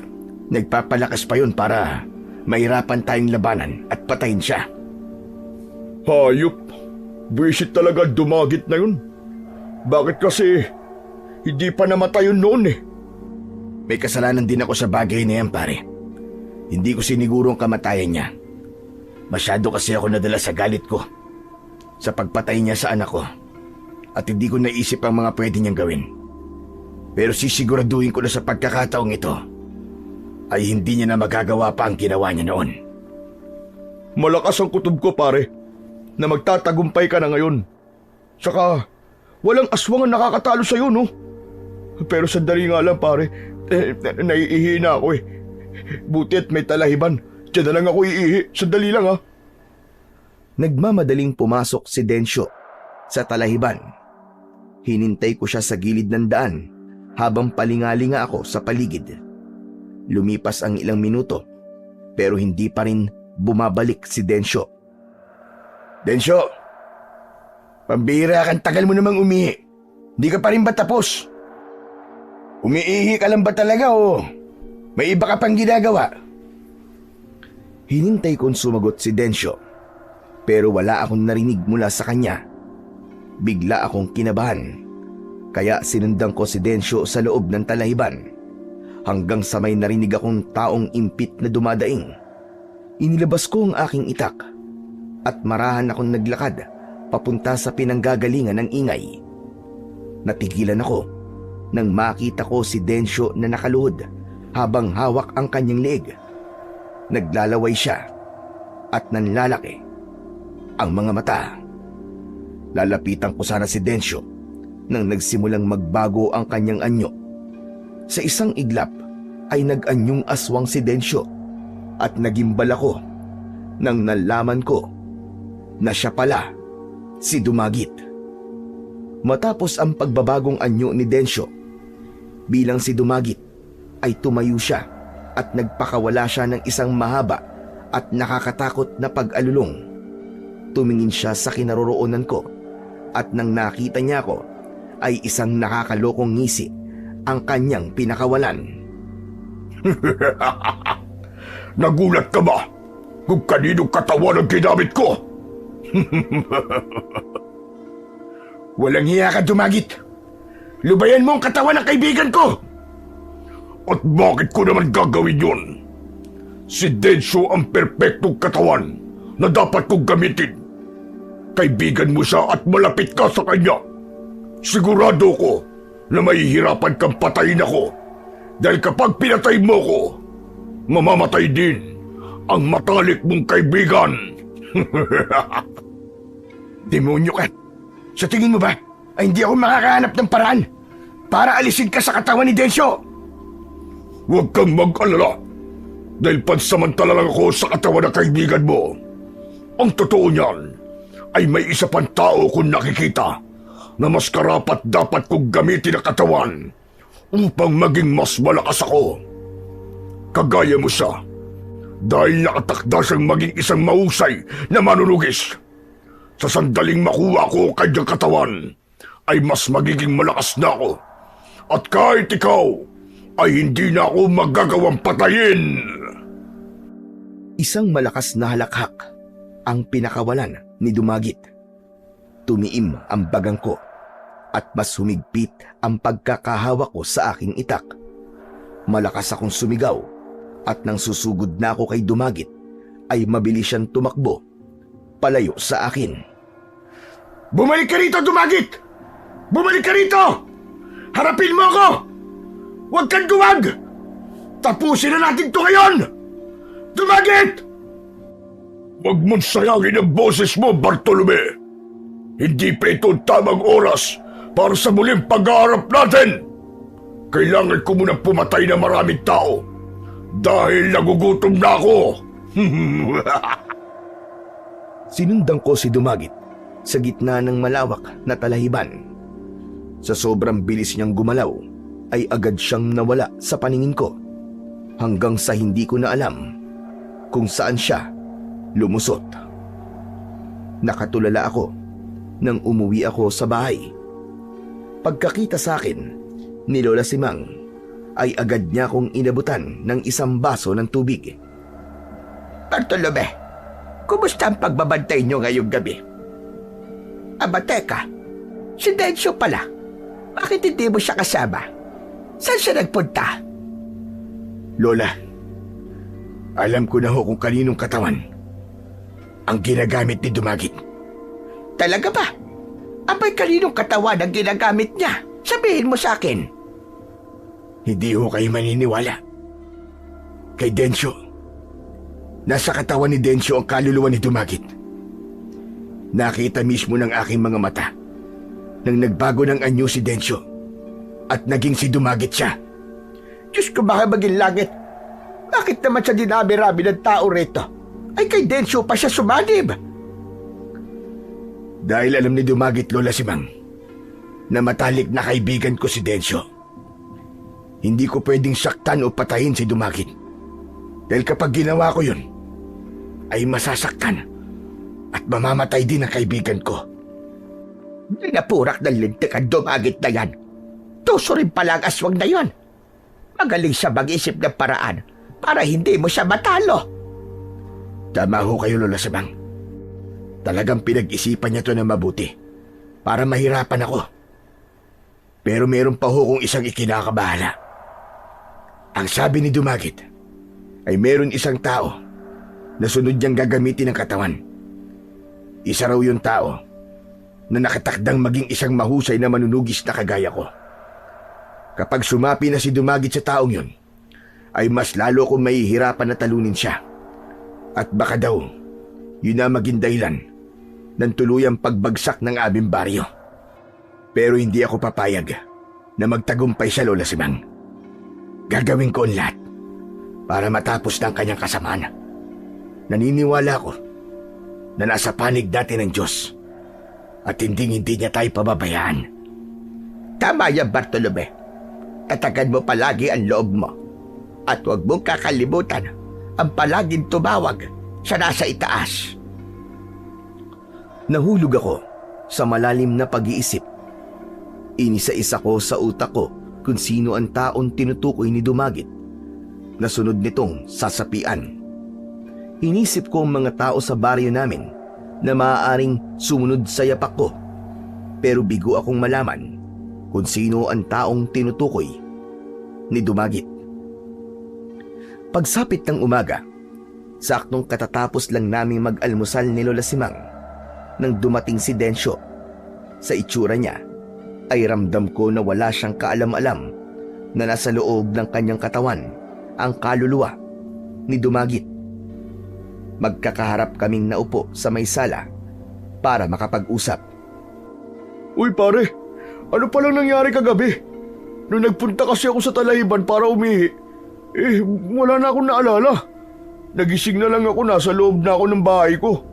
nagpapalakas pa yun para mahirapan tayong labanan at patayin siya.
Hayop! Buwisit talaga Dumagit na yun. Bakit kasi hindi pa namatay yun noon
May kasalanan din ako sa bagay na yan, pare. Hindi ko siniguro ang kamatayan niya. Masyado kasi ako nadala sa galit ko sa pagpatay niya sa anak ko at hindi ko naisip ang mga pwede niyang gawin. Pero sisiguraduhin ko na sa pagkakataong ito ay hindi niya na magagawa pa ang ginawa niya noon.
Malakas ang kutob ko, pare, na magtatagumpay ka na ngayon. Saka, walang aswang ang nakakatalo sa'yo, no? Pero sandali nga lang, pare. Naiihi na ako eh. Buti at may talahiban. Diyan na lang ako iihi. Sandali lang, ha?
Nagmamadaling pumasok si Densyo sa talahiban. Hinintay ko siya sa gilid ng daan habang palingalinga ako sa paligid. Lumipas ang ilang minuto pero hindi pa rin bumabalik si Densyo.
Densyo, pambira kang tagal mo namang umihi. Di ka pa rin ba tapos? Umiihi ka lang ba talaga o may iba ka pang ginagawa?
Hinintay kong sumagot si Densyo pero wala akong narinig mula sa kanya. Bigla akong kinabahan kaya sinundan ko si Densyo sa loob ng talahiban hanggang sa may narinig akong taong impit na dumadaing. Inilabas ko ang aking itak at marahan akong naglakad papunta sa pinanggagalingan ng ingay. Natigilan ako nang makita ko si Densyo na nakaluhod habang hawak ang kanyang leeg. Naglalaway siya at nanlalaki ang mga mata. Lalapitan ko sana si Densyo nang nagsimulang magbago ang kanyang anyo. Sa isang iglap ay nag-anyong aswang si Densyo at nagimbal ako nang nalaman ko na siya pala si Dumagit. Matapos ang pagbabagong anyo ni Densyo, bilang si Dumagit ay tumayo siya at nagpakawala siya ng isang mahaba at nakakatakot na pag-alulong. Tumingin siya sa kinaroroonan ko at nang nakita niya ako ay isang nakakalokong ngisi ang kanyang pinakawalan.
Nagulat ka ba kung kaninong katawan ang ginamit ko?
Walang hiya ka, Dumagit. Lubayan mo ang katawan ng kaibigan ko.
At bakit ko naman gagawin yun? Si Densyo ang perpektong katawan na dapat kong gamitin. Kaibigan mo siya at malapit ka sa kanya. Sigurado ko na mahihirapan kang patayin ako dahil kapag pinatay mo ko, mamamatay din ang matalik mong kaibigan.
Demonyo ka. Sa tingin mo ba ay hindi ako makakahanap ng paraan para alisin ka sa katawan ni Densyo?
Huwag kang mag-alala dahil pansamantala lang ako sa katawan ng kaibigan mo. Ang totoo niyan ay may isa pang tao kung nakikita na mas karapat dapat kong gamitin ang katawan upang maging mas malakas ako. Kagaya mo siya dahil nakatakda siyang maging isang mahusay na manunugis. Sa sandaling makuha ko ang kanyang katawan ay mas magiging malakas na ako. At kahit ikaw ay hindi na ako magagawang patayin.
Isang malakas na halakhak ang pinakawalan ni Dumagit. Tumiim ang bagang ko at mas humigpit ang pagkakahawak ko sa aking itak. Malakas akong sumigaw at nang susugod na ako kay Dumagit ay mabilis siyang tumakbo palayo sa akin.
Bumalik ka rito, Dumagit! Bumalik ka rito! Harapin mo ako! Huwag kang duwag! Tapusin na natin to ngayon! Dumagit! Huwag mong sayangin ang boses mo, Bartolome! Hindi pa ito ang tamang oras para sa muling pag-aarap natin! Kailangan ko munang pumatay ng maraming tao dahil nagugutom na ako!
Sinundan ko si Dumagit sa gitna ng malawak na talahiban. Sa sobrang bilis niyang gumalaw, ay agad siyang nawala sa paningin ko hanggang sa hindi ko na alam kung saan siya lumusot. Nakatulala ako nang umuwi ako sa bahay. Pagkakita sa akin ni Lola Simang ay agad niya akong inabutan ng isang baso ng tubig.
Bartolome, kumusta ang pagbabantay niyo ngayong gabi? Aba, teka, si Densyo pala. Bakit hindi mo siya kasama? Saan siya nagpunta?
Lola, alam ko na ho kung kaninong katawan
ang ginagamit ni Dumagit.
Talaga ba? Abay, kaninong katawan ang ginagamit niya? Sabihin mo sa akin.
Hindi ho kayo maniniwala. Kay Densyo. Nasa katawan ni Densyo ang kaluluwa ni Dumagit. Nakita mismo ng aking mga mata nang nagbago ng anyo si Densyo at naging si Dumagit siya.
Diyos ko, baka maging langit. Bakit naman sa dinami-rami ng tao rito ay kay Densyo pa siya sumanib?
Dahil alam ni Dumagit, Lola Simang, na matalik na kaibigan ko si Densyo. Hindi ko pwedeng saktan o patayin si Dumagit. Dahil kapag ginawa ko yun, ay masasaktan at mamamatay din ang kaibigan ko.
Dinapurak ng lintik ang Dumagit na yan. Tuso rin pala ang aswang na yon. Magaling siya mag-isip ng paraan para hindi mo siya matalo.
Tama ho kayo, Lola Simang. Talagang pinag-isipan niya to na mabuti para mahirapan ako. Pero meron pa ho kung isang ikinakabahala. Ang sabi ni Dumagit ay meron isang tao na sunod niyang gagamitin ng katawan. Isa raw yung tao na nakatakdang maging isang mahusay na manunugis na kagaya ko. Kapag sumapi na si Dumagit sa taong yun, ay mas lalo kong mahihirapan na talunin siya. At baka daw, yun na maging dahilan ng tuluyang pagbagsak ng aming baryo. Pero hindi ako papayag na magtagumpay siya, Lola Simang. Gagawin ko ang lahat para matapos ng kanyang kasamaan. Naniniwala ko na nasa panig natin ng Diyos at hindi niya tayo pababayaan.
Tama yan, Bartolome. Tatagan mo palagi ang loob mo. At huwag mong kakalimutan ang palaging tumawag sa nasa itaas.
Nahulog ako sa malalim na pag-iisip. Inisa-isa ko sa utak ko kung sino ang taong tinutukoy ni Dumagit na sunod nitong sasapian. Inisip ko ang mga tao sa baryo namin na maaaring sumunod sa yapak ko, pero bigo akong malaman kung sino ang taong tinutukoy ni Dumagit. Pagsapit ng umaga, saktong katatapos lang naming mag-almusal ni Lola Simang nang dumating si Densyo. Sa itsura niya ay ramdam ko na wala siyang kaalam-alam na nasa loob ng kanyang katawan ang kaluluwa ni Dumagit. Magkakaharap kaming naupo sa may sala para makapag-usap.
Uy pare, ano palang nangyari kagabi? Nung nagpunta kasi ako sa Talahiban para umihi, wala na akong naalala. Nagising na lang ako, nasa loob na ako ng bahay ko.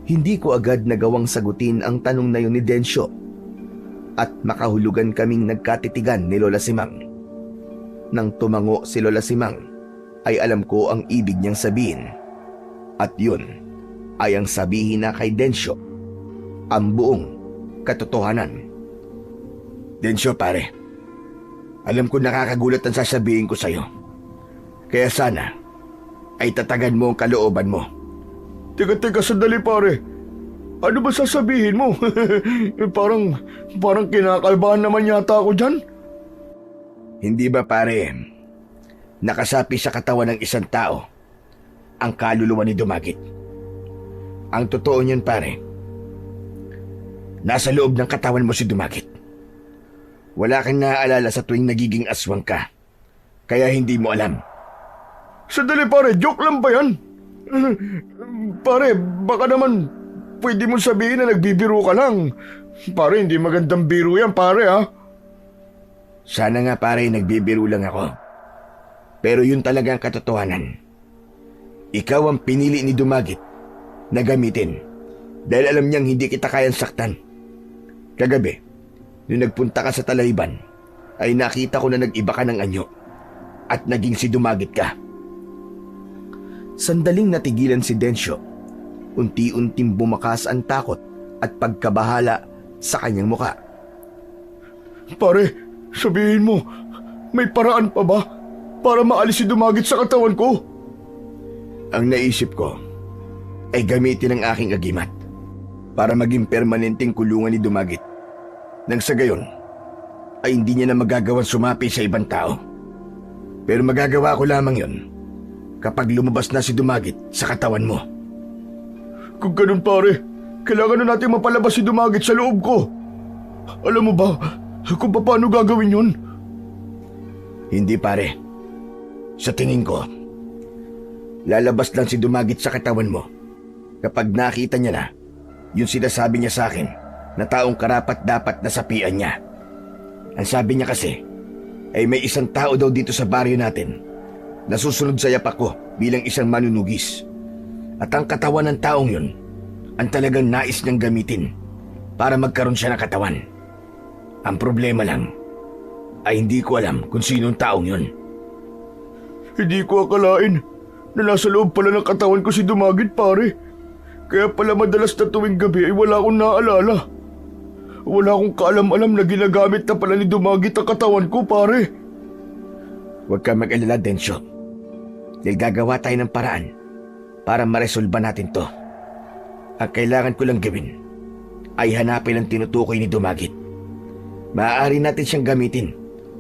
Hindi ko agad nagawang sagutin ang tanong na yun ni Densyo at makahulugan kaming nagkatitigan ni Lola Simang. Nang tumango si Lola Simang ay alam ko ang ibig niyang sabihin at yun ay ang sabihin na kay Densyo ang buong katotohanan.
Densyo pare, alam ko nakakagulat ang sasabihin ko sa'yo. Kaya sana ay tatagan mo ang kalooban mo. Teka, sandali pare. Ano ba sasabihin mo? parang kinakalbahan naman yata ako dyan. Hindi ba pare, nakasapi sa katawan ng isang tao ang kaluluwa ni Dumagit? Ang totoo niyan pare, nasa loob ng katawan mo si Dumagit. Wala kang naaalala sa tuwing nagiging aswang ka, kaya hindi mo alam. Sandali pare, joke lang ba yan? Pare, baka naman pwede mong sabihin na nagbibiro ka lang. Pare, hindi magandang biro yan pare ha. Sana nga pare, nagbibiro lang ako. Pero yun talaga ang katotohanan. Ikaw ang pinili ni Dumagit na gamitin dahil alam niyang hindi kita kayang saktan. Kagabi, nung nagpunta ka sa Talahiban, ay nakita ko na nag-iba ka ng anyo at naging si Dumagit ka.
Sandaling natigilan si Densyo. Unti-unting bumakas ang takot at pagkabahala sa kanyang muka.
Pare, sabihin mo, may paraan pa ba para maalis si Dumagit sa katawan ko? Ang naisip ko ay gamitin ang aking agimat para maging permanenteng kulungan ni Dumagit. Nang sa gayon, ay hindi niya na magagawang sumapi sa ibang tao. Pero magagawa ko lamang yon kapag lumabas na si Dumagit sa katawan mo. Kung ganun pare, kailangan na natin mapalabas si Dumagit sa loob ko. Alam mo ba kung paano gagawin yun?
Hindi pare. Sa tingin ko, lalabas lang si Dumagit sa katawan mo kapag nakita niya na yung sinasabi niya sa akin na taong karapat-dapat na sapian niya. Ang sabi niya kasi ay may isang tao daw dito sa baryo natin na susunod sa yapak ko bilang isang manunugis. At ang katawan ng taong yun ang talagang nais niyang gamitin para magkaroon siya ng katawan. Ang problema lang ay hindi ko alam kung sinong taong yun.
Hindi ko akalain na nasa loob pala ng katawan ko si Dumagit pare. Kaya pala madalas na tuwing gabi ay wala akong naaalala. Wala akong kaalam-alam na ginagamit na pala ni Dumagit ang katawan ko pare.
Huwag ka mag-alala, Densyo. Dahil gagawa tayo ng paraan para maresolba natin to. Ang kailangan ko lang gawin ay hanapin ang tinutukoy ni Dumagit. Maaari natin siyang gamitin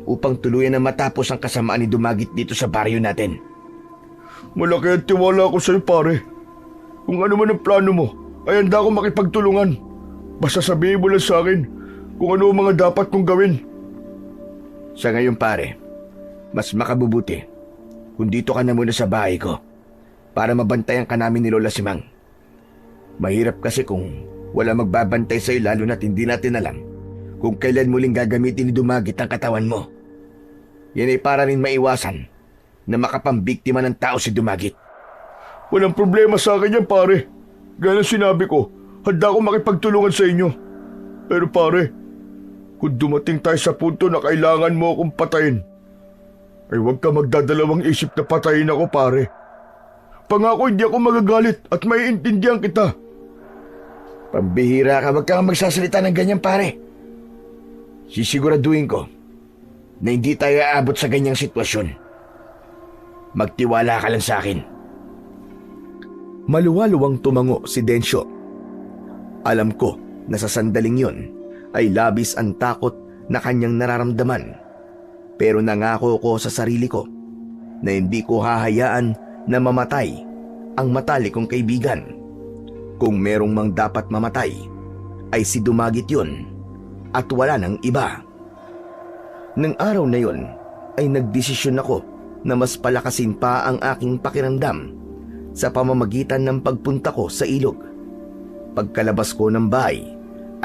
upang tuluyan na matapos ang kasamaan ni Dumagit dito sa baryo natin.
Malaki ang tiwala ko sa'yo pare. Kung ano man ang plano mo, ay handa akong makipagtulungan. Basta sabihin mo lang sa akin kung ano ang mga dapat kong gawin.
Sa ngayon pare, mas makabubuti kung dito ka na muna sa bahay ko para mabantayan ka namin ni Lola Simang. Mahirap kasi kung wala magbabantay sa'yo lalo na't hindi natin alam kung kailan muling gagamitin ni Dumagit ang katawan mo. Yan ay para rin maiwasan na makapambiktima ng tao si Dumagit.
Walang problema sa akin yan pare. Gaya ng sinabi ko, handa akong makipagtulungan sa inyo. Pero pare, kung dumating tayo sa punto na kailangan mo akong patayin, ay huwag ka magdadalawang isip na patayin ako pare. Pangako hindi ako magagalit at maiintindihan kita.
Pambihira ka, wag kang magsasalita ng ganyan pare. Sisiguraduhin ko na hindi tayo aabot sa ganyang sitwasyon. Magtiwala ka lang sa akin. Maluwaluwang tumango si Densyo. Alam ko na sa sandaling yon ay labis ang takot na kanyang nararamdaman. Pero nangako ko sa sarili ko na hindi ko hahayaan na mamatay ang matalik kong kaibigan. Kung merong mang dapat mamatay, ay si Dumagit yun at wala nang iba. Nang araw na yon ay nagdesisyon ako na mas palakasin pa ang aking pakiramdam sa pamamagitan ng pagpunta ko sa ilog. Pagkalabas ko ng bahay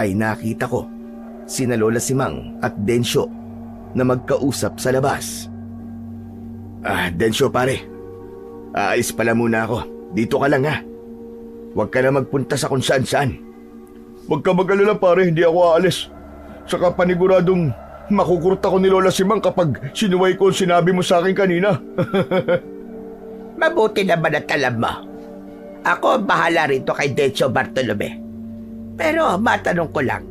ay nakita ko sina Lola Simang at Densyo na magkausap sa labas. Densyo pare, aalis pala muna ako. Dito ka lang ha. Huwag ka na magpunta sa kung saan-saan.
Huwag ka mag-alala pare, hindi ako aalis. Saka paniguradong makukurot ako ni Lola Simang kapag sinuway ko ang sinabi mo sa akin kanina.
Mabuti naman at alam mo. Ako bahala rito kay Densyo Bartolome. Pero matanong ko lang,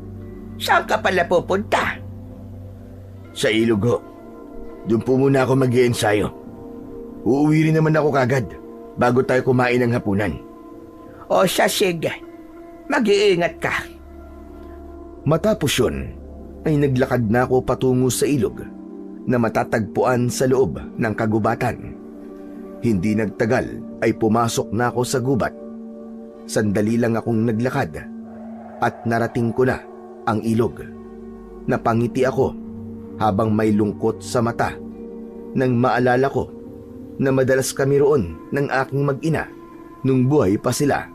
saan ka pala pupunta?
Sa ilog ho. Doon po muna ako mag-iensayo. Uuwi rin naman ako kagad bago tayo kumain ng hapunan.
O siya, sige. Mag-iingat ka.
Matapos yun, ay naglakad na ako patungo sa ilog na matatagpuan sa loob ng kagubatan. Hindi nagtagal ay pumasok na ako sa gubat. Sandali lang akong naglakad at narating ko na ang ilog. Napangiti ako habang may lungkot sa mata nang maalala ko na madalas kami roon ng aking mag-ina nung buhay pa sila.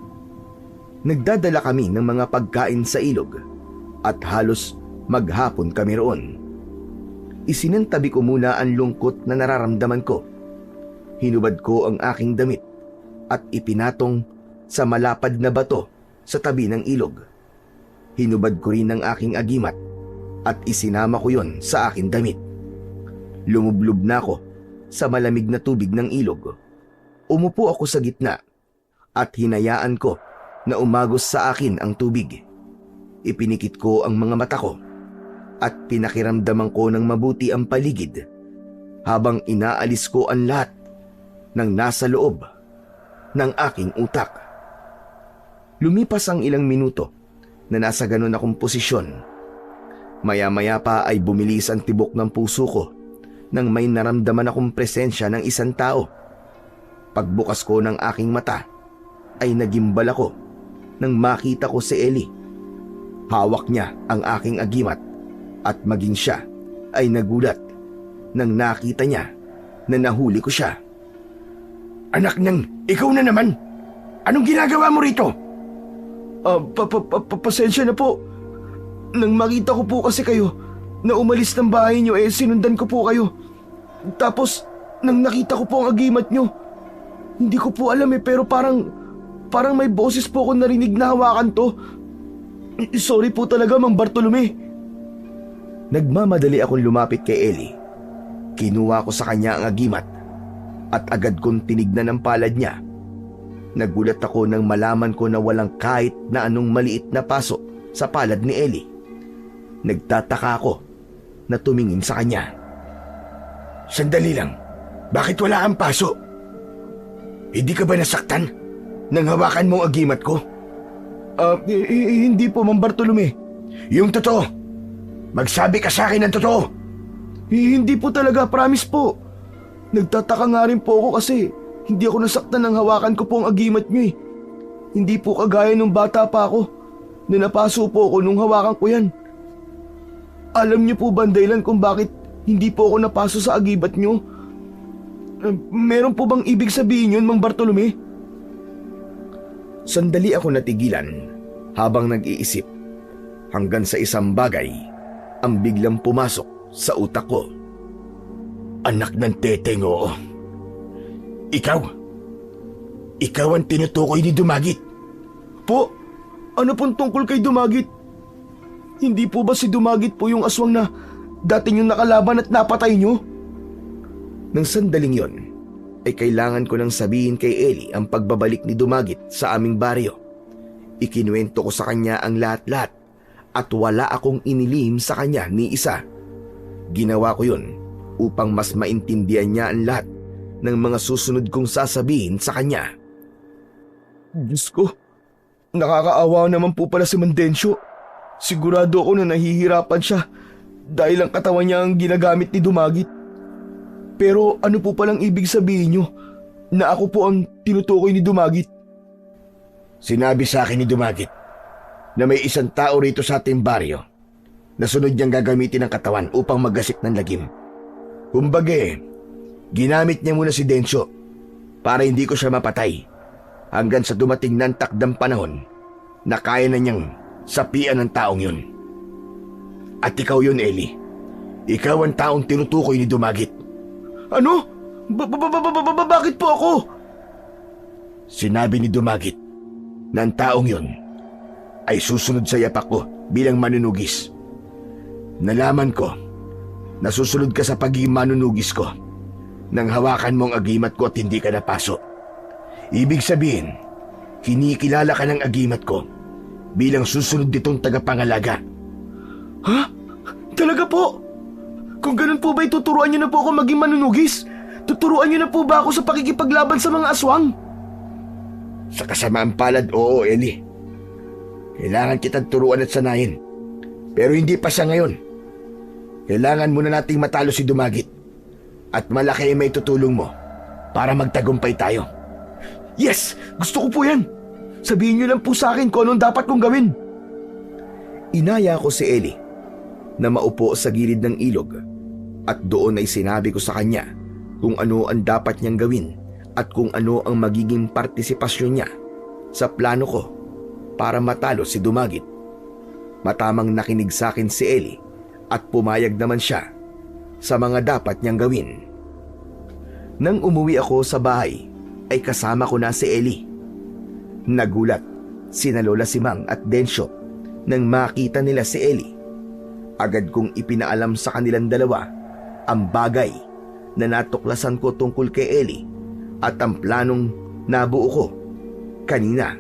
Nagdadala kami ng mga pagkain sa ilog at halos maghapon kami roon. Isinantabi ko muna ang lungkot na nararamdaman ko. Hinubad ko ang aking damit at ipinatong sa malapad na bato sa tabi ng ilog. Hinubad ko rin ang aking agimat at isinama ko yon sa aking damit. Lumublob na ako sa malamig na tubig ng ilog. Umupo ako sa gitna at hinayaan ko na umagos sa akin ang tubig. Ipinikit ko ang mga mata ko at pinakiramdaman ko ng mabuti ang paligid habang inaalis ko ang lahat ng nasa loob ng aking utak. Lumipas ang ilang minuto na nasa ganon akong posisyon. Maya-maya pa ay bumilis ang tibok ng puso ko nang may naramdaman akong presensya ng isang tao. Pagbukas ko ng aking mata ay nagimbal ako nang makita ko si Ellie. Hawak niya ang aking agimat at maging siya ay nagulat nang nakita niya na nahuli ko siya.
Anak ng, ikaw na naman! Anong ginagawa mo rito?
Pasensya na po. Nang makita ko po kasi kayo na umalis ng bahay niyo, sinundan ko po kayo. Tapos, nang nakita ko po ang agimat niyo, hindi ko po alam pero parang may boses po ako narinig na hawakan to. Sorry po talaga, Mang Bartolome.
Nagmamadali akong lumapit kay Ellie. Kinuha ko sa kanya ang agimat at agad kong tinignan ang palad niya. Nagulat ako nang malaman ko na walang kahit na anong maliit na paso sa palad ni Ellie. Nagtataka ako na tumingin sa kanya.
Sandali lang, bakit wala kang paso? Hindi ka ba nasaktan nang hawakan mo ang agimat ko?
Hindi po, Mang Bartolome.
Yung totoo, magsabi ka sa akin ng totoo.
Hindi po talaga, promise po. Nagtataka nga rin po ako kasi hindi ako nasaktan nang hawakan ko po ang agimat niyo eh. Hindi po kagaya nung bata pa ako na napaso po ako nung hawakan ko yan. Alam niyo po ba ang dahilan kung bakit hindi po ako napaso sa agibat niyo? Meron po bang ibig sabihin yun, Mang Bartolome?
Sandali ako natigilan habang nag-iisip hanggang sa isang bagay ang biglang pumasok sa utak ko.
Anak ng teteng, oo. Ikaw ang tinutukoy ni Dumagit.
Po, ano pong tungkol kay Dumagit? Hindi po ba si Dumagit po yung aswang na dati niyong nakalaban at napatay niyo?
Nang sandaling yon, ay kailangan ko nang sabihin kay Ellie ang pagbabalik ni Dumagit sa aming baryo. Ikinuwento ko sa kanya ang lahat-lahat at wala akong inilihim sa kanya ni isa. Ginawa ko yun upang mas maintindihan niya ang lahat ng mga susunod kong sasabihin sa kanya.
Diyos ko, nakakaawa naman po pala si Mandencio. Sigurado ako na nahihirapan siya dahil ang katawan niya ang ginagamit ni Dumagit. Pero ano po palang ibig sabihin niyo na ako po ang tinutukoy ni Dumagit?
Sinabi sa akin ni Dumagit na may isang tao rito sa ating baryo na sunod niyang gagamitin ang katawan upang maggasik ng lagim. Kumbaga, ginamit niya muna si Dencio para hindi ko siya mapatay hanggang sa dumating ng takdang panahon na kaya na niyang sapian ng taong yun. At ikaw yun, Ellie. Ikaw ang taong tinutukoy ni Dumagit.
Ano? Bakit po ako?
Sinabi ni Dumagit na ang taong yun ay susunod sa yapak ko bilang manunugis. Nalaman ko na susunod ka sa pagiging manunugis ko nang hawakan mo ang agimat ko at hindi ka napaso. Ibig sabihin, kinikilala ka ng agimat ko bilang susunod ditong tagapangalaga.
Ha? Talaga po? Kung ganun po ba ituturuan niyo na po ako maging manunugis? Tuturuan niyo na po ba ako sa pakikipaglaban sa mga aswang?
Sa kasamaan palad, oo, Ellie. Kailangan kitang turuan at sanayin. Pero hindi pa sa ngayon. Kailangan muna nating matalo si Dumagit. At malaki ay may tutulong mo para magtagumpay tayo.
Yes! Gusto ko po yan! Sabihin niyo lang po sa akin kung anong dapat kong gawin.
Inaya ko si Ellie na maupo sa gilid ng ilog at doon ay sinabi ko sa kanya kung ano ang dapat niyang gawin at kung ano ang magiging partisipasyon niya sa plano ko para matalo si Dumagit. Matamang nakinig sa akin si Ellie at pumayag naman siya sa mga dapat niyang gawin. Nang umuwi ako sa bahay ay kasama ko na si Ellie. Nagulat sina Lola Simang at Dencio nang makita nila si Ellie. Agad kong ipinaalam sa kanilang dalawa ang bagay na natuklasan ko tungkol kay Ellie at ang planong nabuo ko kanina.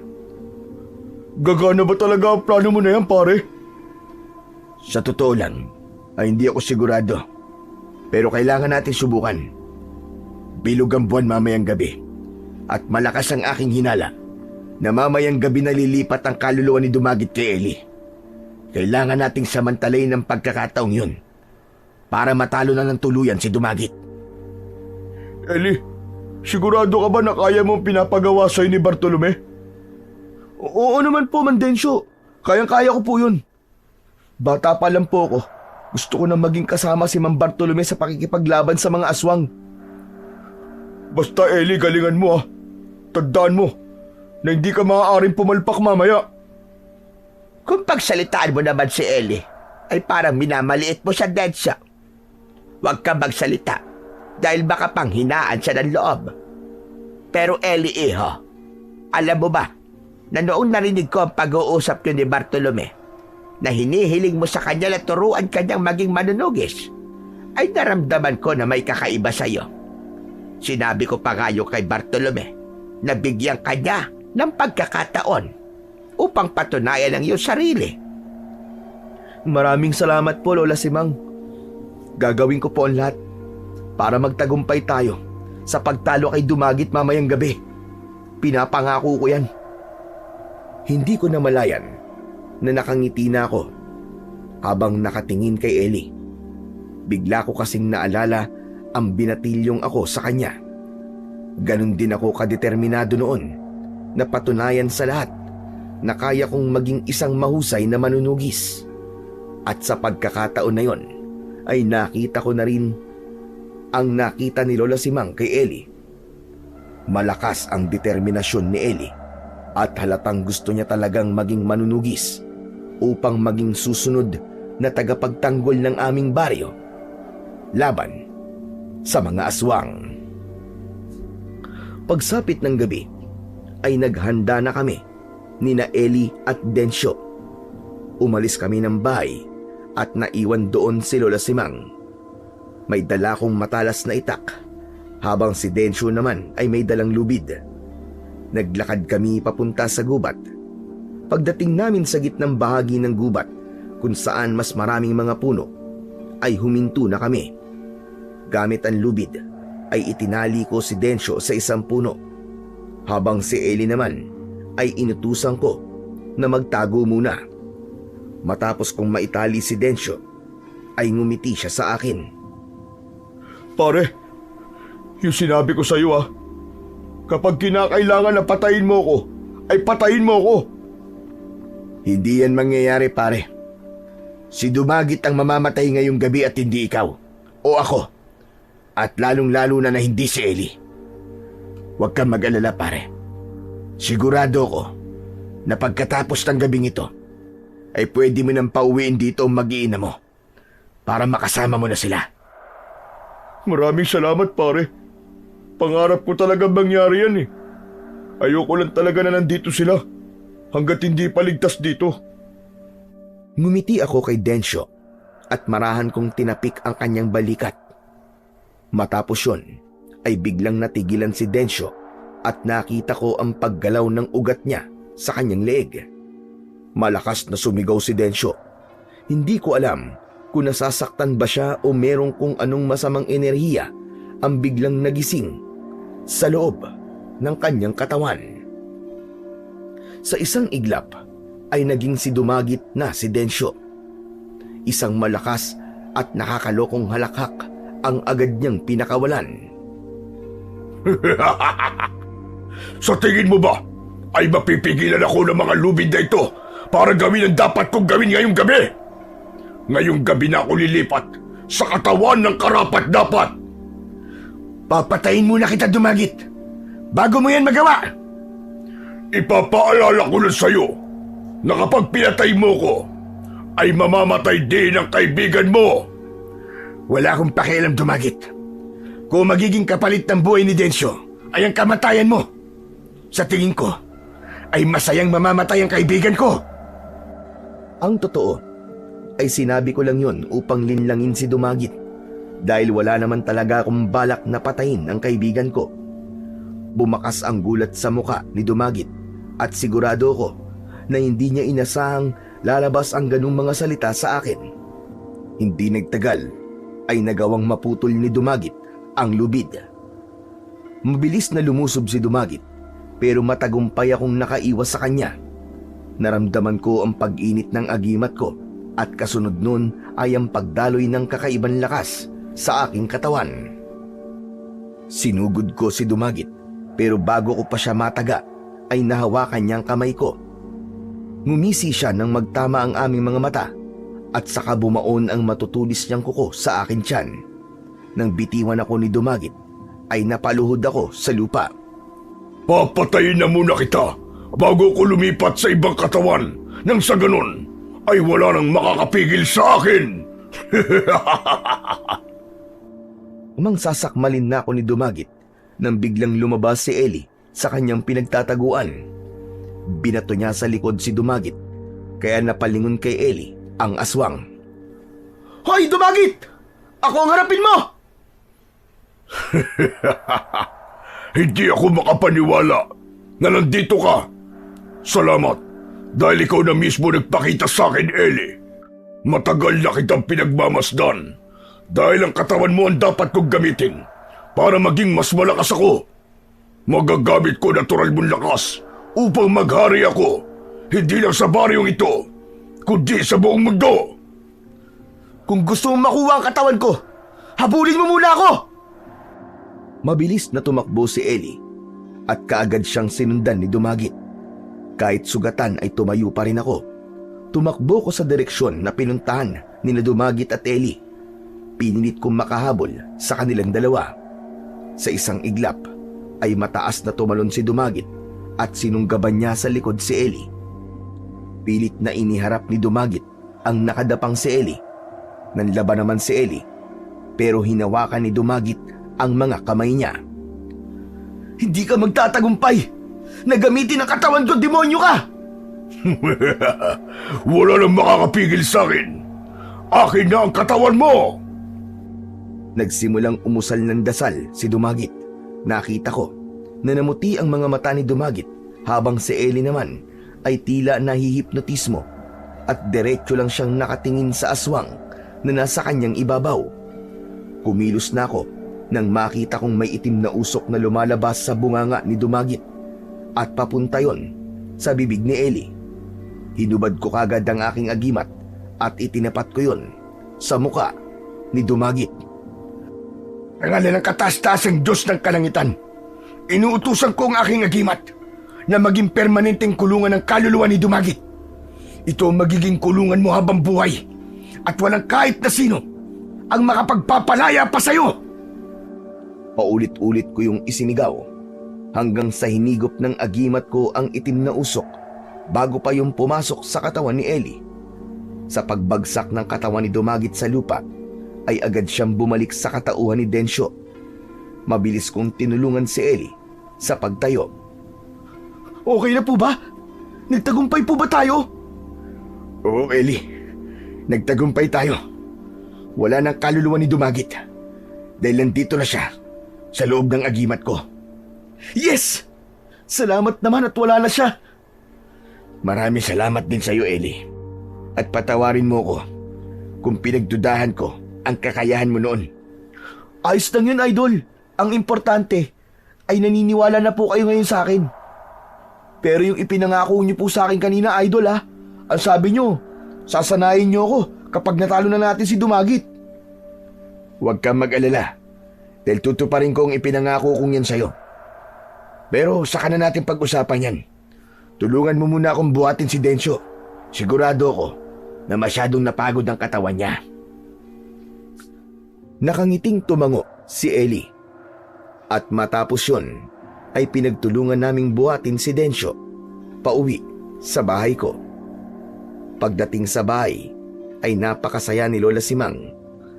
Gagana ba talaga ang plano mo na yan, pare?
Sa totoo lang, ay hindi ako sigurado. Pero kailangan natin subukan. Bilog ang buwan mamayang gabi at malakas ang aking hinala na mamayang gabi nalilipat ang kaluluwa ni Dumagit kay Ellie. Kailangan nating samantalayin ng pagkakataong yun para matalo na ng tuluyan si Dumagit.
Ellie, sigurado ka ba na kaya mong pinapagawa sa'yo ni Bartolome?
Oo naman po, Mandensyo. Kayang-kaya ko po yun. Bata pa lang po ako. Gusto ko na maging kasama si Mang Bartolome sa pakikipaglaban sa mga aswang. Basta Eli, galingan mo ah. Tandaan mo na hindi ka maaaring pumalpak mamaya.
Kung pagsalitaan mo naman si Ellie, ay parang minamaliit mo siya, Densyo. Huwag ka magsalita dahil baka panghinaan siya ng loob. Pero Ellie, iho, alam mo ba na noong narinig ko ang pag-uusap niyo ni Bartolome na hinihiling mo sa kanya na turuan kanyang maging manunugis, ay naramdaman ko na may kakaiba sa'yo. Sinabi ko pa kayo kay Bartolome na bigyan kanya ng pagkakataon upang patunayan ang iyong sarili.
Maraming salamat po, Lola Simang. Gagawin ko po ang lahat para magtagumpay tayo sa pagtalo kay Dumagit mamayang gabi. Pinapangako ko yan.
Hindi ko namalayan na nakangiti na ako habang nakatingin kay Ellie. Bigla ko kasing naalala ang binatilyong ako sa kanya. Ganon din ako kadeterminado noon na patunayan sa lahat na kaya kong maging isang mahusay na manunugis. At sa pagkakataon na yon ay nakita ko na rin ang nakita ni Lola Simang kay Ellie. Malakas ang determinasyon ni Ellie at halatang gusto niya talagang maging manunugis upang maging susunod na tagapagtanggol ng aming baryo laban sa mga aswang. Pagsapit ng gabi ay naghanda na kami nina Ellie at Densyo. Umalis kami ng bahay at naiwan doon si Lola Simang. May dala kong matalas na itak habang si Densyo naman ay may dalang lubid. Naglakad kami papunta sa gubat. Pagdating namin sa gitnang bahagi ng gubat kung saan mas maraming mga puno, ay huminto na kami. Gamit ang lubid ay itinali ko si Densyo sa isang puno, habang si Ellie naman ay inutusan ko na magtago muna. Matapos kong maitali si Densyo, ay ngumiti siya sa akin.
Pare, yung sinabi ko sa iyo ah. Kapag kinakailangan na patayin mo ko, ay patayin mo ko.
Hindi yan mangyayari, pare. Si Dumagit ang mamamatay ngayong gabi at hindi ikaw o ako. At lalong-lalo na hindi si Ellie. Huwag kang mag-alala, pare. Sigurado ko na pagkatapos ng gabing ito, ay pwede mo nang pauwiin dito ang mag-iina mo para makasama mo na sila.
Maraming salamat, pare. Pangarap ko talaga mangyari yan eh. Ayoko lang talaga na nandito sila hanggat hindi paligtas dito.
Ngumiti ako kay Densyo at marahan kong tinapik ang kanyang balikat. Matapos yun, ay biglang natigilan si Densyo at nakita ko ang paggalaw ng ugat niya sa kanyang leeg. Malakas na sumigaw si Densyo. Hindi ko alam kung nasasaktan ba siya o merong kung anong masamang enerhiya ang biglang nagising sa loob ng kanyang katawan. Sa isang iglap ay naging si Dumagit na si Densyo. Isang malakas at nakakalokong halakhak ang agad niyang pinakawalan.
Sa tingin mo ba ay mapipigilan ako ng mga lubid na ito para gawin ang dapat kong gawin ngayong gabi? Ngayong gabi na ako lilipat sa katawan ng karapat-dapat.
Papatayin muna kita, Dumagit, bago mo yan magawa.
Ipapaalala ko lang sa'yo na kapag pinatay mo ko, ay mamamatay din ang kaibigan mo.
Wala akong pakialam, Dumagit. Kung magiging kapalit ng buhay ni Densyo ay ang kamatayan mo, sa tingin ko ay masayang mamamatay ang kaibigan ko. Ang totoo ay sinabi ko lang yun upang linlangin si Dumagit dahil wala naman talaga akong balak na patayin ang kaibigan ko. Bumakas ang gulat sa muka ni Dumagit at sigurado ko na hindi niya inasahang lalabas ang ganung mga salita sa akin. Hindi nagtagal ay nagawang maputol ni Dumagit ang lubid. Mabilis na lumusob si Dumagit pero matagumpay akong nakaiwas sa kanya. Naramdaman ko ang pag-init ng agimat ko at kasunod nun ay ang pagdaloy ng kakaibang lakas sa aking katawan. Sinugod ko si Dumagit pero bago ko pa siya mataga ay nahawakan niya ang kamay ko Ngumisi siya nang magtama ang aming mga mata at saka bumaon ang matutulis niyang kuko sa akin tiyan. Nang bitiwan ako ni Dumagit ay napaluhod ako sa lupa.
Papatayin na muna kita bago ko lumipat sa ibang katawan, nang sa ganun ay wala nang makakapigil sa akin.
Umang sasakmalin na ako ni Dumagit nang biglang lumabas si Ellie sa kanyang pinagtataguan. Binato niya sa likod si Dumagit kaya napalingon kay Ellie ang aswang.
Hoy, Dumagit! Ako ang harapin mo!
Hindi ako makapaniwala na nandito ka. Salamat dahil ikaw na mismo nagpakita sa akin, Ellie. Matagal na kitang pinagmamasdan dahil ang katawan mo ang dapat kong gamitin para maging mas malakas ako. Magagamit ko natural mong lakas upang maghari ako, hindi lang sa baryong ito, kundi sa buong mundo.
Kung gusto mong makuha ang katawan ko, habulin mo muna ako!
Mabilis na tumakbo si Ellie at kaagad siyang sinundan ni Dumagit. Kahit sugatan ay tumayo pa rin ako. Tumakbo ko sa direksyon na pinuntahan ni Dumagit at Ellie. Pinilit kong makahabol sa kanilang dalawa. Sa isang iglap ay mataas na tumalon si Dumagit at sinunggaban niya sa likod si Ellie. Pilit na iniharap ni Dumagit ang nakadapang si Ellie. Nanlaban naman si Ellie pero hinawakan ni Dumagit ang mga kamay niya.
Hindi ka magtatagumpay! Nagamitin ang katawan ko, demonyo ka!
Wala nang makakapigil sa akin. Akin na ang katawan mo!
Nagsimulang umusal ng dasal si Dumagit. Nakita ko na namuti ang mga mata ni Dumagit habang si Ellie naman ay tila nahihipnotismo at diretso lang siyang nakatingin sa aswang na nasa kanyang ibabaw. Kumilos na ako nang makita kong may itim na usok na lumalabas sa bunganga ni Dumagit at papunta yon sa bibig ni Ellie. Hinubad ko kagad ang aking agimat at itinapat ko yon sa muka ni Dumagit.
Pangalan ng kataas-taasang Diyos ng Kalangitan, inuutusan ko ang aking agimat na maging permanenteng kulungan ng kaluluwa ni Dumagit. Ito ang magiging kulungan mo habang buhay at walang kahit na sino ang makapagpapalaya pa sa'yo.
Paulit-ulit ko yung isinigaw hanggang sa hinigop ng agimat ko ang itim na usok bago pa yung pumasok sa katawan ni Ellie. Sa pagbagsak ng katawan ni Dumagit sa lupa ay agad siyang bumalik sa katauhan ni Densyo. Mabilis kong tinulungan si Ellie sa pagtayo.
Okay na po ba? Nagtagumpay po ba tayo?
Oo, Ellie. Nagtagumpay tayo. Wala nang kaluluwa ni Dumagit dahil nandito na siya sa loob ng agimat ko.
Yes! Salamat naman at wala na siya.
Maraming salamat din sa iyo, Ellie. At patawarin mo ko kung pinagdudahan ko ang kakayahan mo noon.
Ayos lang yun, Idol. Ang importante ay naniniwala na po kayo ngayon sa akin. Pero yung ipinangako niyo po sa akin kanina, Idol ang sabi niyo, sasanayin niyo ako kapag natalo na natin si Dumagit.
Huwag kang mag-alala dahil tutuparin ko ang ipinangako kong yan sa'yo. Pero saka na natin pag-usapan yan. Tulungan mo muna akong buhatin si Densyo. Sigurado ako na masyadong napagod ang katawan niya.
Nakangiting tumango si Ellie. At matapos yon ay pinagtulungan naming buhatin si Densyo pauwi sa bahay ko. Pagdating sa bahay ay napakasaya ni Lola Simang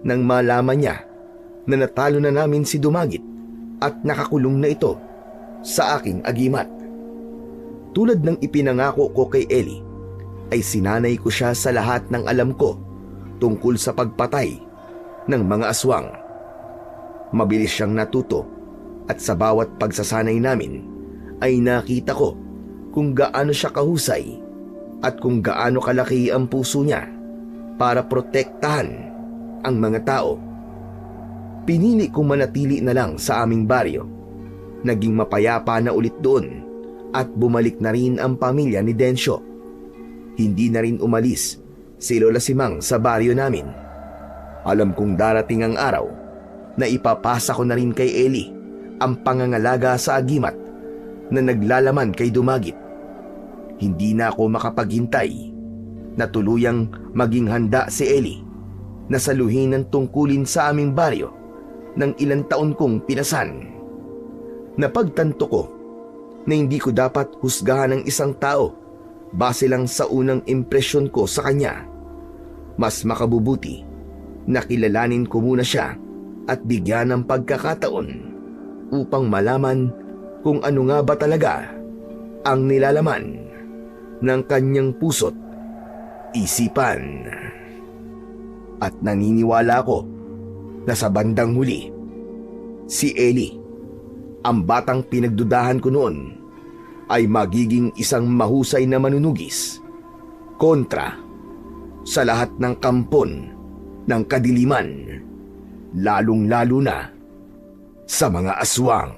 nang malaman niya na natalo na namin si Dumagit at nakakulong na ito sa aking agimat. Tulad ng ipinangako ko kay Ellie, ay sinanay ko siya sa lahat ng alam ko tungkol sa pagpatay ng mga aswang. Mabilis siyang natuto at sa bawat pagsasanay namin ay nakita ko kung gaano siya kahusay at kung gaano kalaki ang puso niya para protektahan ang mga tao. Pinili kong manatili na lang sa aming baryo. Naging mapayapa na ulit doon at bumalik na rin ang pamilya ni Densyo. Hindi na rin umalis si Lola Simang sa baryo namin. Alam kong darating ang araw na ipapasa ko na rin kay Ellie ang pangangalaga sa agimat na naglalaman kay Dumagit. Hindi na ako makapaghintay na tuluyang maging handa si Ellie na saluhin ang tungkulin sa aming baryo ng ilang taon kong pinasan. Napagtanto ko na hindi ko dapat husgahan ang isang tao base lang sa unang impresyon ko sa kanya. Mas makabubuti na kilalanin ko muna siya at bigyan ng pagkakataon upang malaman kung ano nga ba talaga ang nilalaman ng kanyang puso't isipan. At naniniwala ko na sa bandang huli, si Ellie, ang batang pinagdudahan ko noon, ay magiging isang mahusay na manunugis kontra sa lahat ng kampon ng kadiliman, lalong-lalo na sa mga aswang.